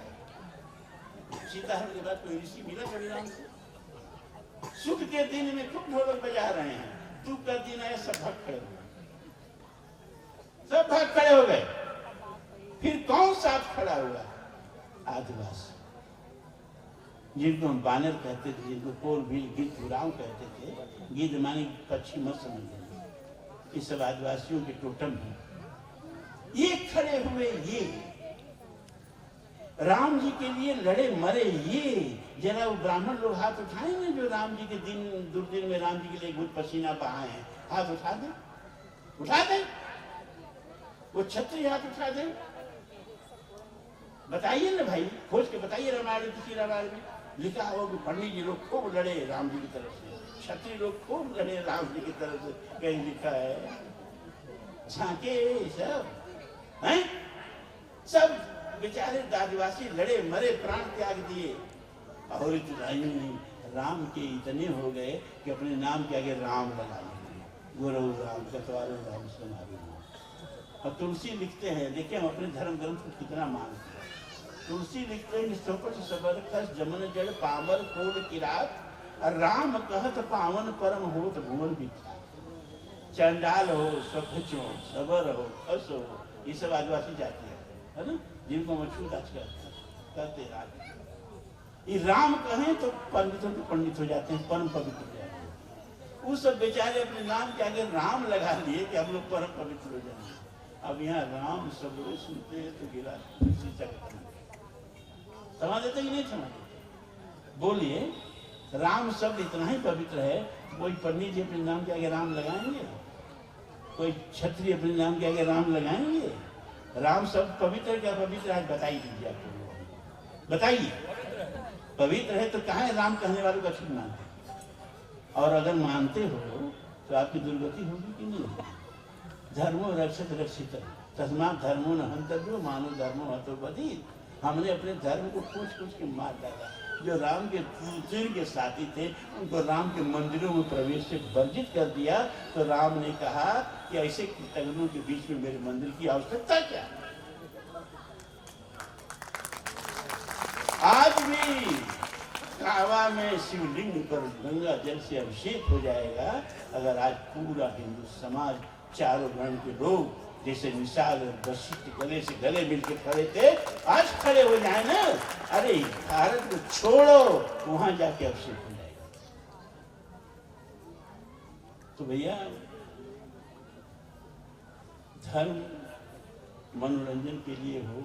सीता हरण के बाद कोई ऋषि मिला कभी राम से? सुख के दिन में खूब ढोलक बजा रहे हैं, दुख का दिन आया सब भाग खड़े हो गए, सब भाग खड़े हो गए। फिर कौन साथ खड़ा हुआ? आदिवासी, जिनको हम बानर कहते थे, जिनको कोल भील गिद्ध उराव कहते थे। गिद्ध मानी पक्षी मत समझ लेना, ये सब आदिवासियों के टोटम है। ये खड़े हुए, ये राम जी के लिए लड़े मरे, ये जरा वो ब्राह्मण लोग हाथ उठाएंगे जो राम जी के दिन दुर्दिन में राम जी के लिए बहुत पसीना बहाए हैं, हाथ उठा दें, उठा दें। वो क्षत्रिय हाथ उठा दें। बताइए ना भाई, खोज के बताइए, रामायण किसी रामायण में लिखा हो कि पंडित जी लोग खूब लड़े राम जी की तरफ से, क्षत्रिय लोग खूब लड़े राम जी की तरफ से, कहीं लिखा है? झांके सब हैं, सब बेचारे आदिवासी लड़े मरे, प्राण त्याग दिए। और इतना ही नहीं, राम के इतने हो गए कि अपने नाम के आगे राम लगा लिए, गुरु राम कतवारो राम समारो। और तुलसी लिखते हैं, देखिए हम अपने धर्म ग्रंथ को कितना मानते हैं। तुलसी लिखते हैं, चौपट सबर खस जमन जड़ पावर कोल किरात, राम कहत पावन परम होत भुवन विख्यात। चंडाल हो, सभ्यच हो, सबर हो, खस हो, ये सब आदिवासी जाति है ना, जिनको मछूत आज कहते हैं। ये राम कहें तो पंडितों के पंडित हो जाते हैं, परम पवित्र हो जाते हैं। वो सब बेचारे अपने नाम के आगे राम लगा लिए कि हम लोग परम पवित्र हो जाएंगे। अब यहाँ राम सब लोग सुनते हैं तो गिरा समझ देते कि नहीं समझ देते? बोलिए, राम शब्द इतना ही पवित्र है, कोई पंडित जी अपने नाम के आगे राम लगाएंगे? कोई क्षत्रिय अपने नाम के आगे राम लगाएंगे? राम शब्द पवित्र है क्या पवित्र है? बताइए दीजिए आपको, बताइए। पवित्र है तो कहाँ है राम कहने वालों का छूट मानते? और अगर मानते हो तो आपकी दुर्गति होगी कि नहीं होगी? धर्मो रक्षित रक्षित तस्मात् धर्मो न हन्तव्यो मानो धर्मो हतो बधिर। हमने अपने धर्म को पूछ के मार डाला। जो राम के तीर के साथी थे उनको राम के मंदिरों में प्रवेश से वर्जित कर दिया, तो राम ने कहा कि ऐसे कृतज्ञों के बीच में मेरे मंदिर की आवश्यकता क्या? आज भी कावा में शिवलिंग पर गंगा जल से अभिषेक हो जाएगा अगर आज पूरा हिंदू समाज, चारों वर्ण के लोग जैसे निषाद और वशिष्ठ गले से गले मिलकर खड़े थे, आज खड़े हो जाए ना, अरे भारत को छोड़ो, वहां जाके अभिषेक हो जाएगा। तो भैया धर्म मनोरंजन के लिए हो,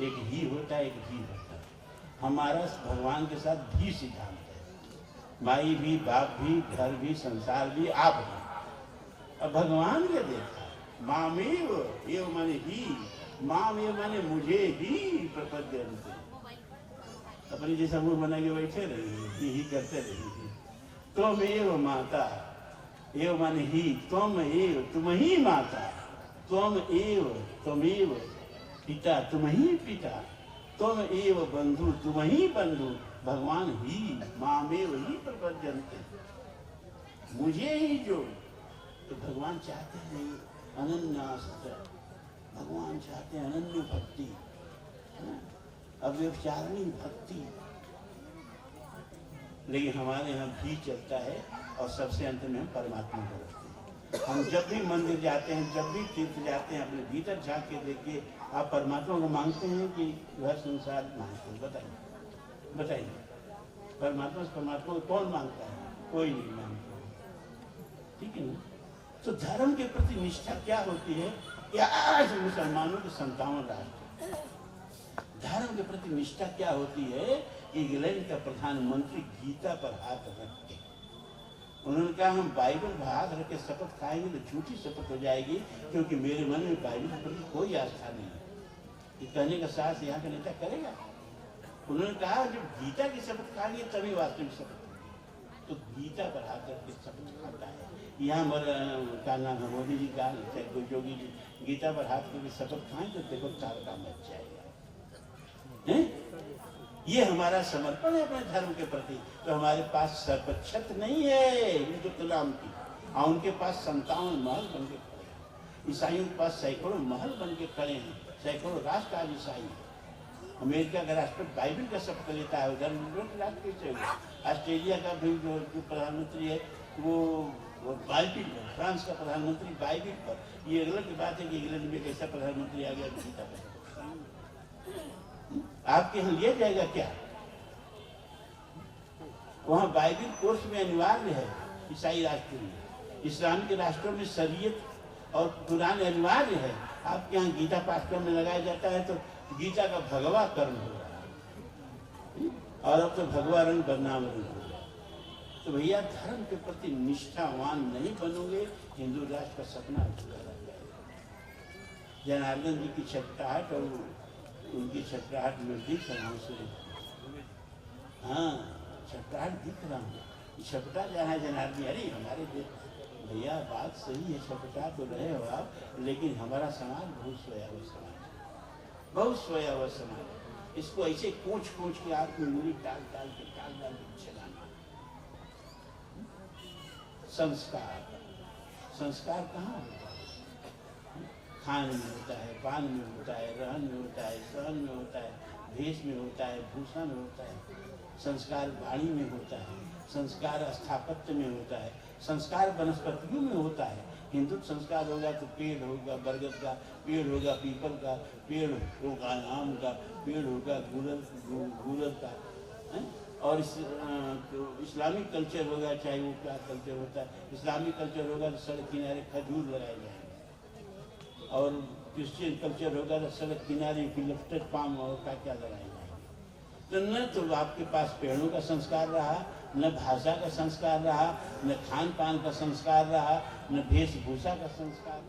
एक ही होता है, एक भी होता है। हमारा भगवान के साथ भी सिद्धांत है, माई भी, बाप भी, घर भी, संसार भी, आप भी। अब भगवान ये देखा, मामेव एव माने ही, मामेव माने मुझे ही प्रपद्यन्ते। अपनी जैसा मुंह बना के बैठे रहिए, यही करते रहिए। तुम एव माता, एव माने ही, तुम एव, तुम ही माता, तुम एव, तुमेव पिता, तुम ही पिता, तुम एव बंधु, तुम ही बंधु, भगवान ही, मामेव ही प्रपद्यन्ते, मुझे ही जो। तो भगवान चाहते हैं अनन्यास्त्र, भगवान चाहते हैं अनन्य भक्ति। अव्यभिचारिणी भक्ति। लेकिन हमारे यहाँ भी चलता है और सबसे अंत में हम परमात्मा को रखते हैं। हम जब भी मंदिर जाते हैं, जब भी तीर्थ जाते हैं, अपने भीतर झांक के देखिए, आप परमात्मा को मांगते हैं कि घर संसार मांगते हैं? बताइए बताइए, परमात्मा को कौन मांगता है? कोई नहीं मांगता, ठीक है ना? तो धर्म के प्रति निष्ठा क्या होती है? या आज मुसलमानों के 57 राष्ट्र, धर्म के प्रति निष्ठा क्या होती है? इंग्लैंड का प्रधानमंत्री गीता पर हाथ रख के उन्होंने कहा हम बाइबल पर हाथ रख के शपथ खाएंगे तो झूठी शपथ हो जाएगी, क्योंकि मेरे मन में बाइबल के प्रति कोई आस्था नहीं है। ये कहने का साहस यहाँ का नेता करेगा? उन्होंने कहा जब गीता की शपथ खाएंगे तभी वास्तविक शपथ होगी। तो गीता पर हाथ रख के शपथ खाता है। यहाँ क्या नाम है, मोदी जी का, कोई योगी जी गीता पर हाथ करके शपथ खाएं तो देखो तार काम मच जाएगा। ये हमारा समर्पण है अपने धर्म के प्रति। तो हमारे पास सर्वछत नहीं है हिंदू कलाम की, और उनके पास 57 महल बन के खड़े हैं। ईसाइयों के पास सैकड़ों महल बन के खड़े हैं, सैकड़ों राष्ट्र आज ईसाई है। अमेरिका का राष्ट्रपति बाइबल का शपथ लेता है, उधर राष्ट्र कैसे हुआ? ऑस्ट्रेलिया का भी जो प्रधानमंत्री है वो बाइबिल पर, फ्रांस का प्रधानमंत्री बाइबिल पर। ये अलग की बात है कि इंग्लैंड में एक ऐसा प्रधानमंत्री आ गया गीता पर। आपके यहाँ लिया जाएगा क्या? वहाँ बाइबिल कोर्स में अनिवार्य है ईसाई राष्ट्र में। इस्लाम के राष्ट्रों में शरीयत और कुरान अनिवार्य है। आपके यहाँ गीता पाठक्रम में लगाया जाता है तो गीता का भगवा कर्म हो रहा है, और अब तो भगवा रंग बदनाम रंग हो रहा है। तो भैया धर्म के प्रति निष्ठावान नहीं बनोगे, हिंदू राष्ट्र का सपना अधूरा रह जाएगा। जनार्दन जी की छटपटाहट और उनकी छटपटाहट में दिख रहा हूँ से, हाँ छटपटाहट दिख रहा हूँ, छपटा जाना जनार्दन। अरे हमारे भैया बात सही है, छपटा तो रहे हो आप, लेकिन हमारा समाज बहुत सोया हुआ समाज, बहुत सोया हुआ समाज। इसको ऐसे कोच के आग में मूली डाल डाल के चलाना। संस्कार कहाँ होता है? खान में होता है, पान में होता है, रहन में होता है, सहन में होता है, भेष में होता है, भूषण में होता है। संस्कार वाणी में होता है, संस्कार स्थापत्य में होता है, संस्कार वनस्पतियों में होता है। हिंदू संस्कार होगा तो पेड़ होगा, बरगद का पेड़ होगा, पीपल का पेड़ होगा, आम का पेड़ होगा, गुलर का है? और इस्लामिक कल्चर होगा, चाहे वो क्या कल्चर होता है, इस्लामिक कल्चर होगा तो सड़क किनारे खजूर लगाए जाएंगे, और क्रिश्चियन कल्चर होगा तो सड़क किनारे फिलिप्टेड पाम और क्या लगाए जाएंगे। तो न तो आपके पास पेड़ों का संस्कार रहा, न भाषा का संस्कार रहा, न खान पान का संस्कार रहा, न वेशभूषा का संस्कार,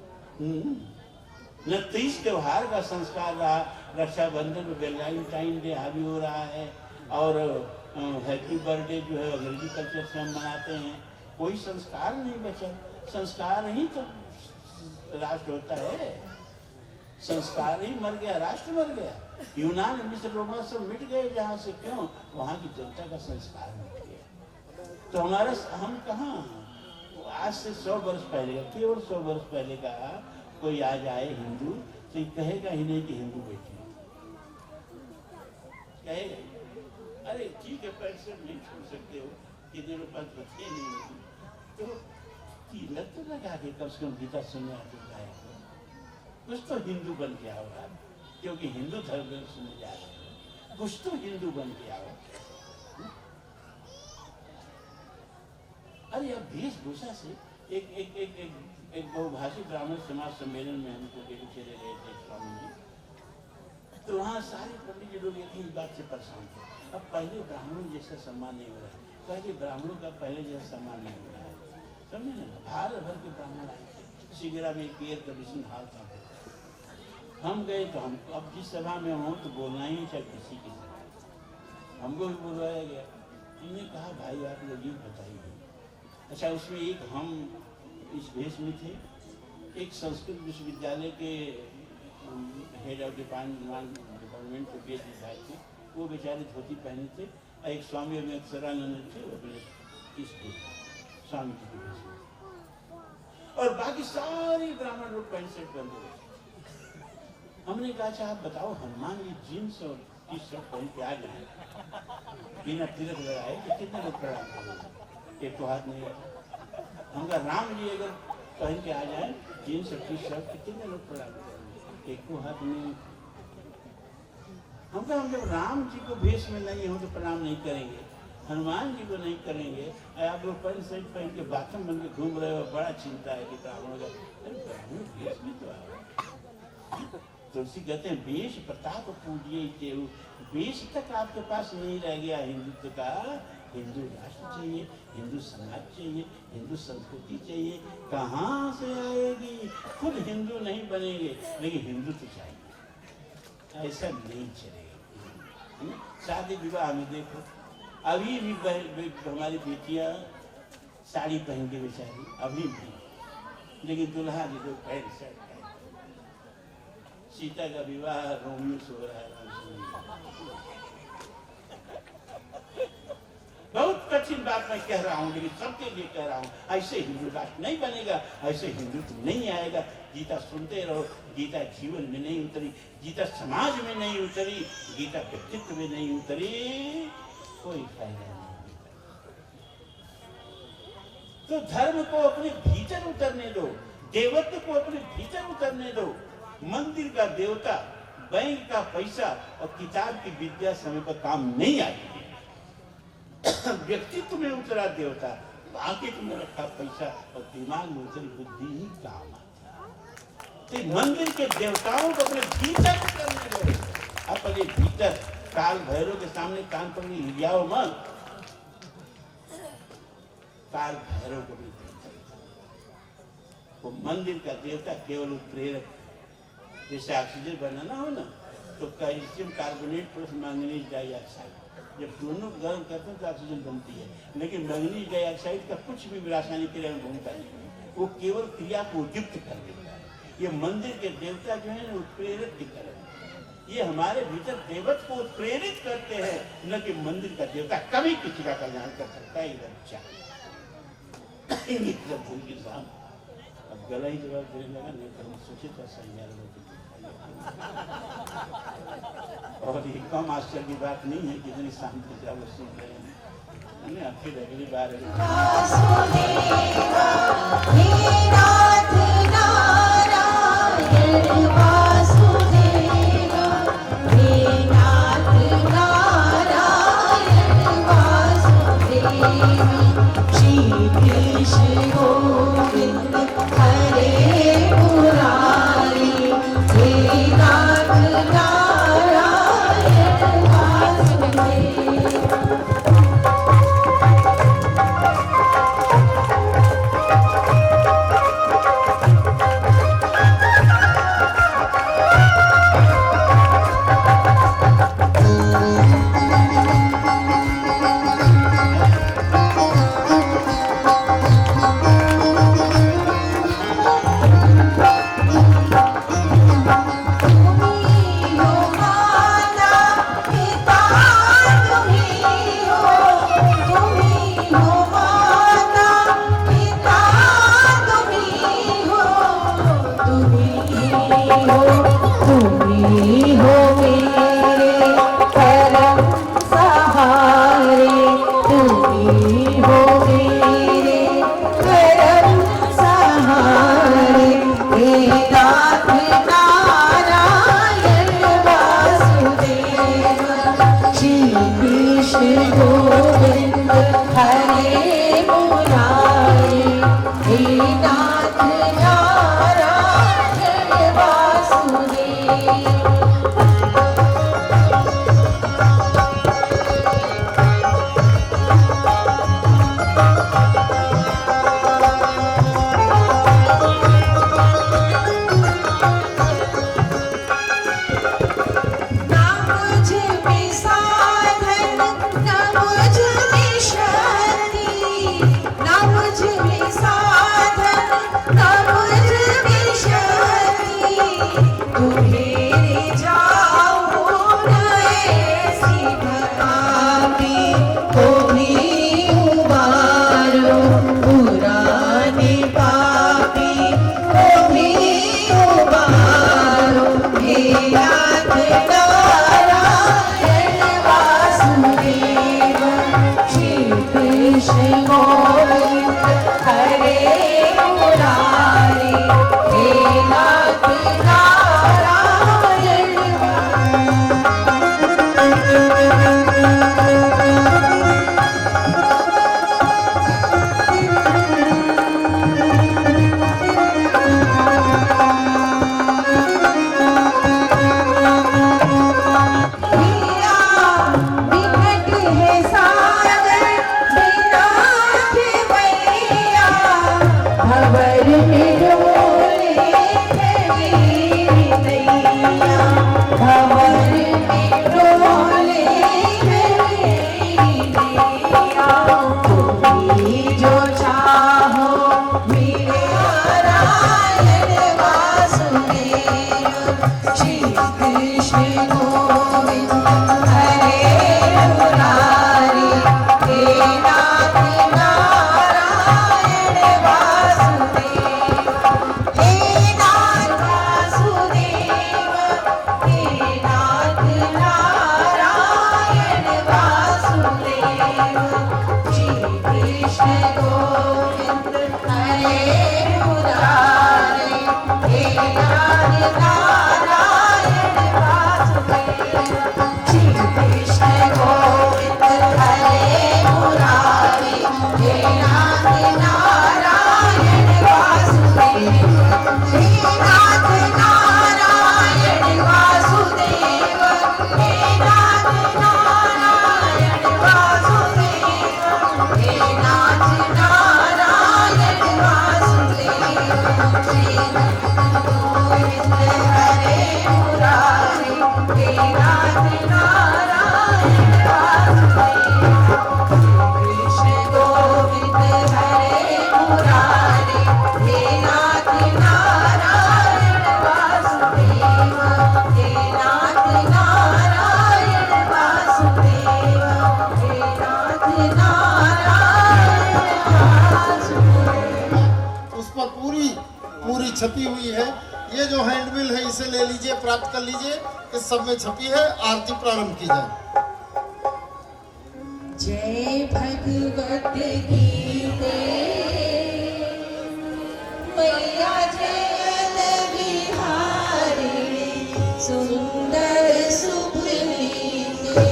न तीज त्योहार का संस्कार रहा। रक्षाबंधन में वैलेंटाइन डे हावी हो रहा है, और हैप्पी बर्थडे जो है अंग्रेजी कल्चर से हम मनाते हैं। कोई संस्कार नहीं बचा। संस्कार ही तो राष्ट्र होता है, संस्कार ही मर गया, राष्ट्र मर गया। यूनान मिस्र रोमा सब मिट गए जहाँ से, क्यों? वहाँ की जनता का संस्कार मिट गया। तो हमारा हम कहाँ, आज से 100 वर्ष पहले का, केवल 100 वर्ष पहले का कोई आज आए हिंदू तो ये कहेगा ही नहीं कि हिंदू बैठे, कहेगा अरे ठीक है पैसे नहीं छोड़ सकते हो, कितने रुपये बचे नहीं, तो तिलक तो लगा के कम से कम गीता सुनने आते जाए, कुछ तो हिंदू बन के आओ यार, क्योंकि हिंदू धर्म सुनने जा रहे हैं, कुछ तो हिंदू बन के आओ। अरे अब वेशभूषा से एक बहुभाषी ब्राह्मण समाज सम्मेलन में हमको लेके चले गए थे स्वामी जी, तो वहाँ सारे पंडित जी लोग एक ही बात से परेशान थे। अब पहले ब्राह्मणों जैसा सम्मान नहीं हो रहा है, पहले ब्राह्मणों का पहले जैसा सम्मान नहीं हो रहा है, समझे ना? भारत भर के ब्राह्मण आए थे, शिगरा में एक एयर कंडीशन हाल था। हम गए तो हम अब जिस सभा में हों तो बोलना ही चाहे किसी की सभा, हमको भी बुलवाया गया। इन्हें कहा भाई आप लोग ये बताइए, अच्छा उसमें एक हम इस भेष में थे, एक संस्कृत विश्वविद्यालय के हेड ऑफ डिपार्टमेंट के वेद विभाग थे, वो बेचारे धोती पहने थे, और एक स्वामी और एक सरानंद थे, वो अपने इस स्वामी जी के भेष में, और बाकी सारे ब्राह्मण लोग पैंट शर्ट पहने हुए। हमने कहा अच्छा आप बताओ हनुमान जी जीन्स और की शर्ट पहन के आ जाए बिना तिलक लगाए तो कितने लोग प्रणाम करेंगे? एक तो हाथ नहीं आता। हमका राम जी अगर पहन के आ जाए जीन्स और टी शर्ट तो कितने लोग प्रणाम करेंगे? एक को हाथ नहीं। हम जब राम जी को भेष में नहीं हो तो प्रणाम नहीं करेंगे, हनुमान जी को नहीं करेंगे। आप लोग पैंट शर्ट पहन के बाथम बन के घूम रहे हो, बड़ा चिंता है कि ब्राह्मणों का। अरे ब्राह्मण भेष में तो आओ। तुलसी कहते हैं वेश प्रताप पूजिए तेरु। वेश तक आपके पास नहीं रह गया हिंदुत्व का। हिंदू राष्ट्र चाहिए, हिंदू समाज चाहिए, हिंदू संस्कृति चाहिए। कहाँ से आएगी? खुद हिंदू नहीं बनेंगे लेकिन हिंदुत्व चाहिए। ऐसा नहीं चलेगा। शादी विवाह में देखो, अभी भी हमारी बेटियां साड़ी पहन के बेचारी अभी भी, लेकिन दुल्हा जी को पैंट शर्ट। सीता का विवाह रोमियो से हो रहा है राम से। बहुत कठिन बात मैं कह रहा हूँ, लेकिन सबके लिए कह रहा हूँ। ऐसे हिंदू राष्ट्र नहीं बनेगा, ऐसे हिंदुत्व नहीं आएगा। गीता सुनते रहो। गीता जीवन में नहीं उतरी, गीता समाज में नहीं उतरी, गीता व्यक्तित्व में नहीं उतरी, कोई फायदा नहीं। तो धर्म को अपने भीतर उतरने दो, देवत्व को अपने भीतर उतरने दो। मंदिर का देवता, बैंक का पैसा और किताब की विद्या समय पर काम नहीं आएगी। व्यक्तित्व में उतरा देवता, पॉकेट में रखा पैसा और दिमाग में उतरी बुद्धि ही काम आता। तो मंदिर के देवताओं को अपने भीतर उतरने दो। अपने भीतर काल भैरव के सामने कान पर लियाओ मत। काल भैरव को भी वो मंदिर का देवता केवल प्रेरक। जैसे ऑक्सीजन बनाना हो ना तो calcium carbonate plus manganese dioxide, जब दोनों गर्म करते हैं तो ऑक्सीजन बनती है। लेकिन मैंगनीज डाइऑक्साइड का कुछ भी रासायनिक क्रिया में भूमिका नहीं है, वो केवल क्रिया को उद्दीप्त कर देता है। ये मंदिर के देवता जो है ना उत्प्रेरक की तरह, ये हमारे भीतर देवत्व को उत्प्रेरित करते हैं, न कि मंदिर का देवता कभी किसी का कल्याण कर सकता है। इधर चाहिए अब गला ही जवाब देने लगा, नहीं तो सोचे तो संज्ञा और ये कम आश्चर्य की बात नहीं है, कितनी शांति से आप सुन रहे हैं। फिर अगली बार साधन छपी हुई है। ये जो हैंडबिल है इसे ले लीजिए, प्राप्त कर लीजिए। इस सब में छपी है। आरती प्रारंभ की जाए। जय भगवत गीते मैया जय विहारिणी सुंदर शुभ नीते।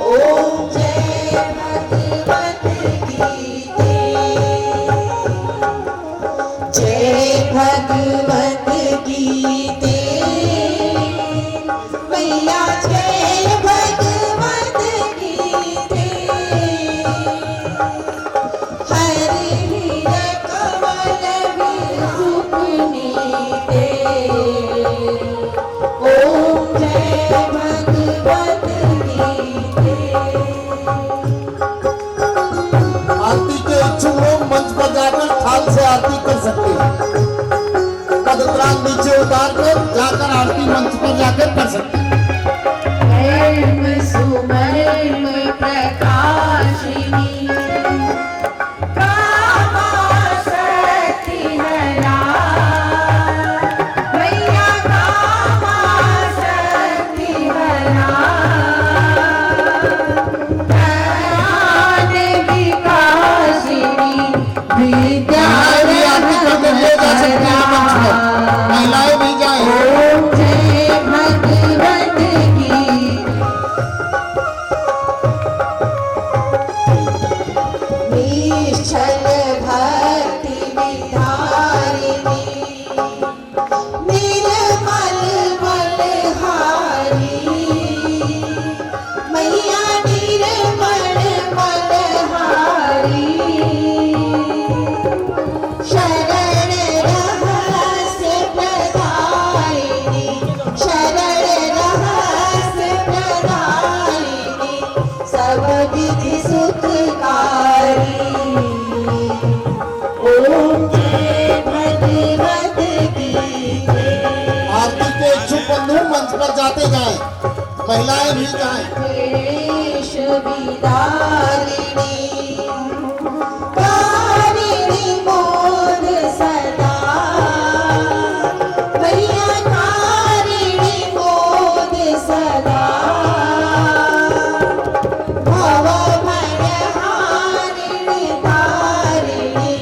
ओम जय भगवत गीते जय भगवत गीते मैया जय भगवत गीते। हरि कमल सुपनीते। ओम जय भगवत गीते। आरती के इच्छुक लोग मंच पर जाकर थाल से आरती कर सकते हैं। पदत्राण नीचे उतार कर जाकर आरती मंच पर जाकर कर सकते हैं। सुमर्म प्रकाशिनी कामासक्ति हरा मैया कामासक्ति हरा। ज्ञान विकासिनी महिलाएं भी जाए। ओम जय भगवत गीते। निश्चल भक्ति विधारिणी निर्मल बलहारी मैया निर्मल बलहारी। शरण रहस्य प्रदायिनी शरण रहस्य प्रदायिनी सब विधि सुखकारी। ओम जय भगवत गीते। आरती के इच्छुक बंधु मंच पर जाते जाएं। महिलाएं भी जाएं। क्लेश विदारिणी कारिणी मोद सदा मैया कारिणी मोद सदा। भव भयहारिणी तारिणी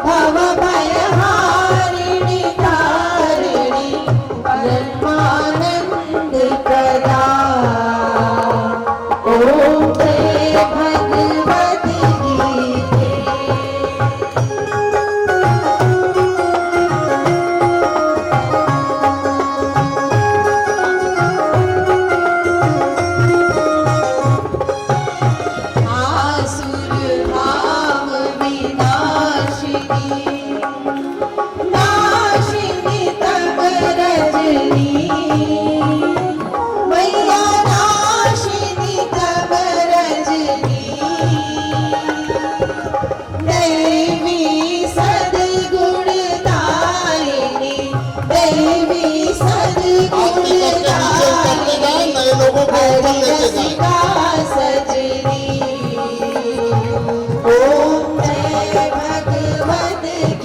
भव भयहारिणी तारिणी ब्रह्मानंद प्रदा। ओम जय भगवत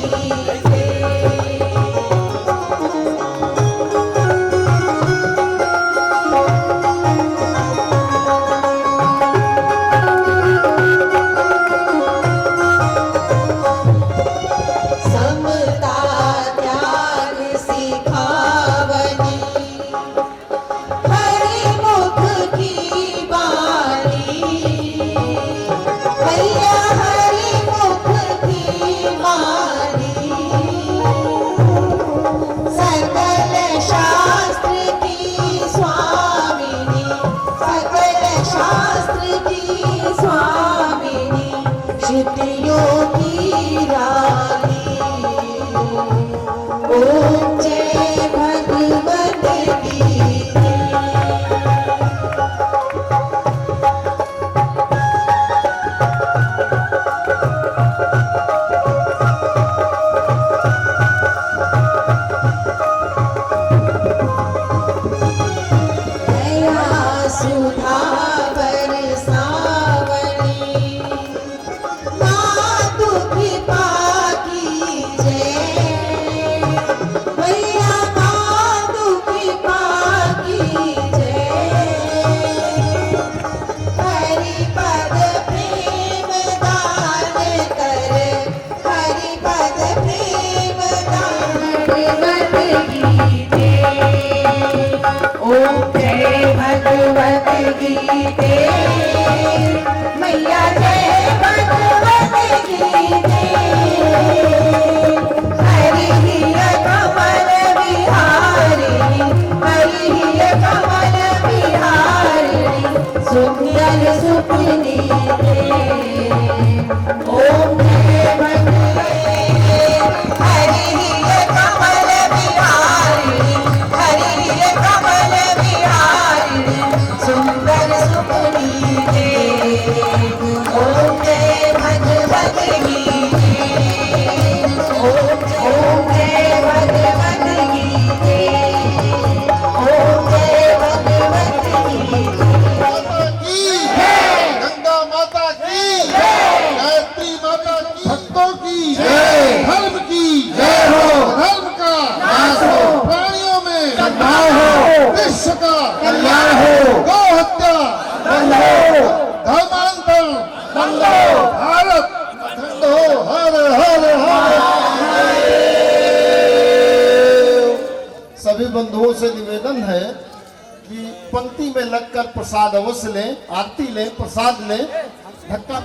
गीते समता त्याग सिखावनी हरि मुख की बानी भैया हरि मुख की बानी सकल शास्त्र की स्वामिनी सकल शास्त्र की स्वामिनी श्रुतियों की रानी ओम जय भगवत गीते दया सुधा बरसावनी मातु कृपा कीजे भैया मातु कृपा कीजे हरि पद प्रेम दान कर हरि पद प्रेम दान भगवत गीते ओम जय भगवत गीते मैया जय भगवत गीते हरि हिय कमल बिहारिणी हरि हिय कमल बिहारिणी सुंदर सुपुनी ओम जय भगवत हरि हिय कमल बिहारिणी हरि हिय कमल बिहारिणी सुंदर सुपुनी ओम जय भगवत गीते ओम जय भगवत गीते ओम जय भगवत गीते माता की जय, गंगा माता की जय, गायत्री माता की भक्तों की जय, धर्म की जय हो, धर्म का नाश हो, प्राणियों में सद्भाव हो, विश्व का कल्याण हो, गौ हत्या बंद हो, धर्मांतरण बंद हो, भारत अखंड हो, हर हर हर सभी बंधुओं से निवेदन है कि पंक्ति में लगकर प्रसाद अवश्य लें, आरती लें, प्रसाद लें, धक्का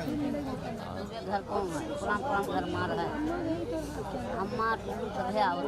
घर कौन है पुरान पुरान घर मार है हम मार सभे आवत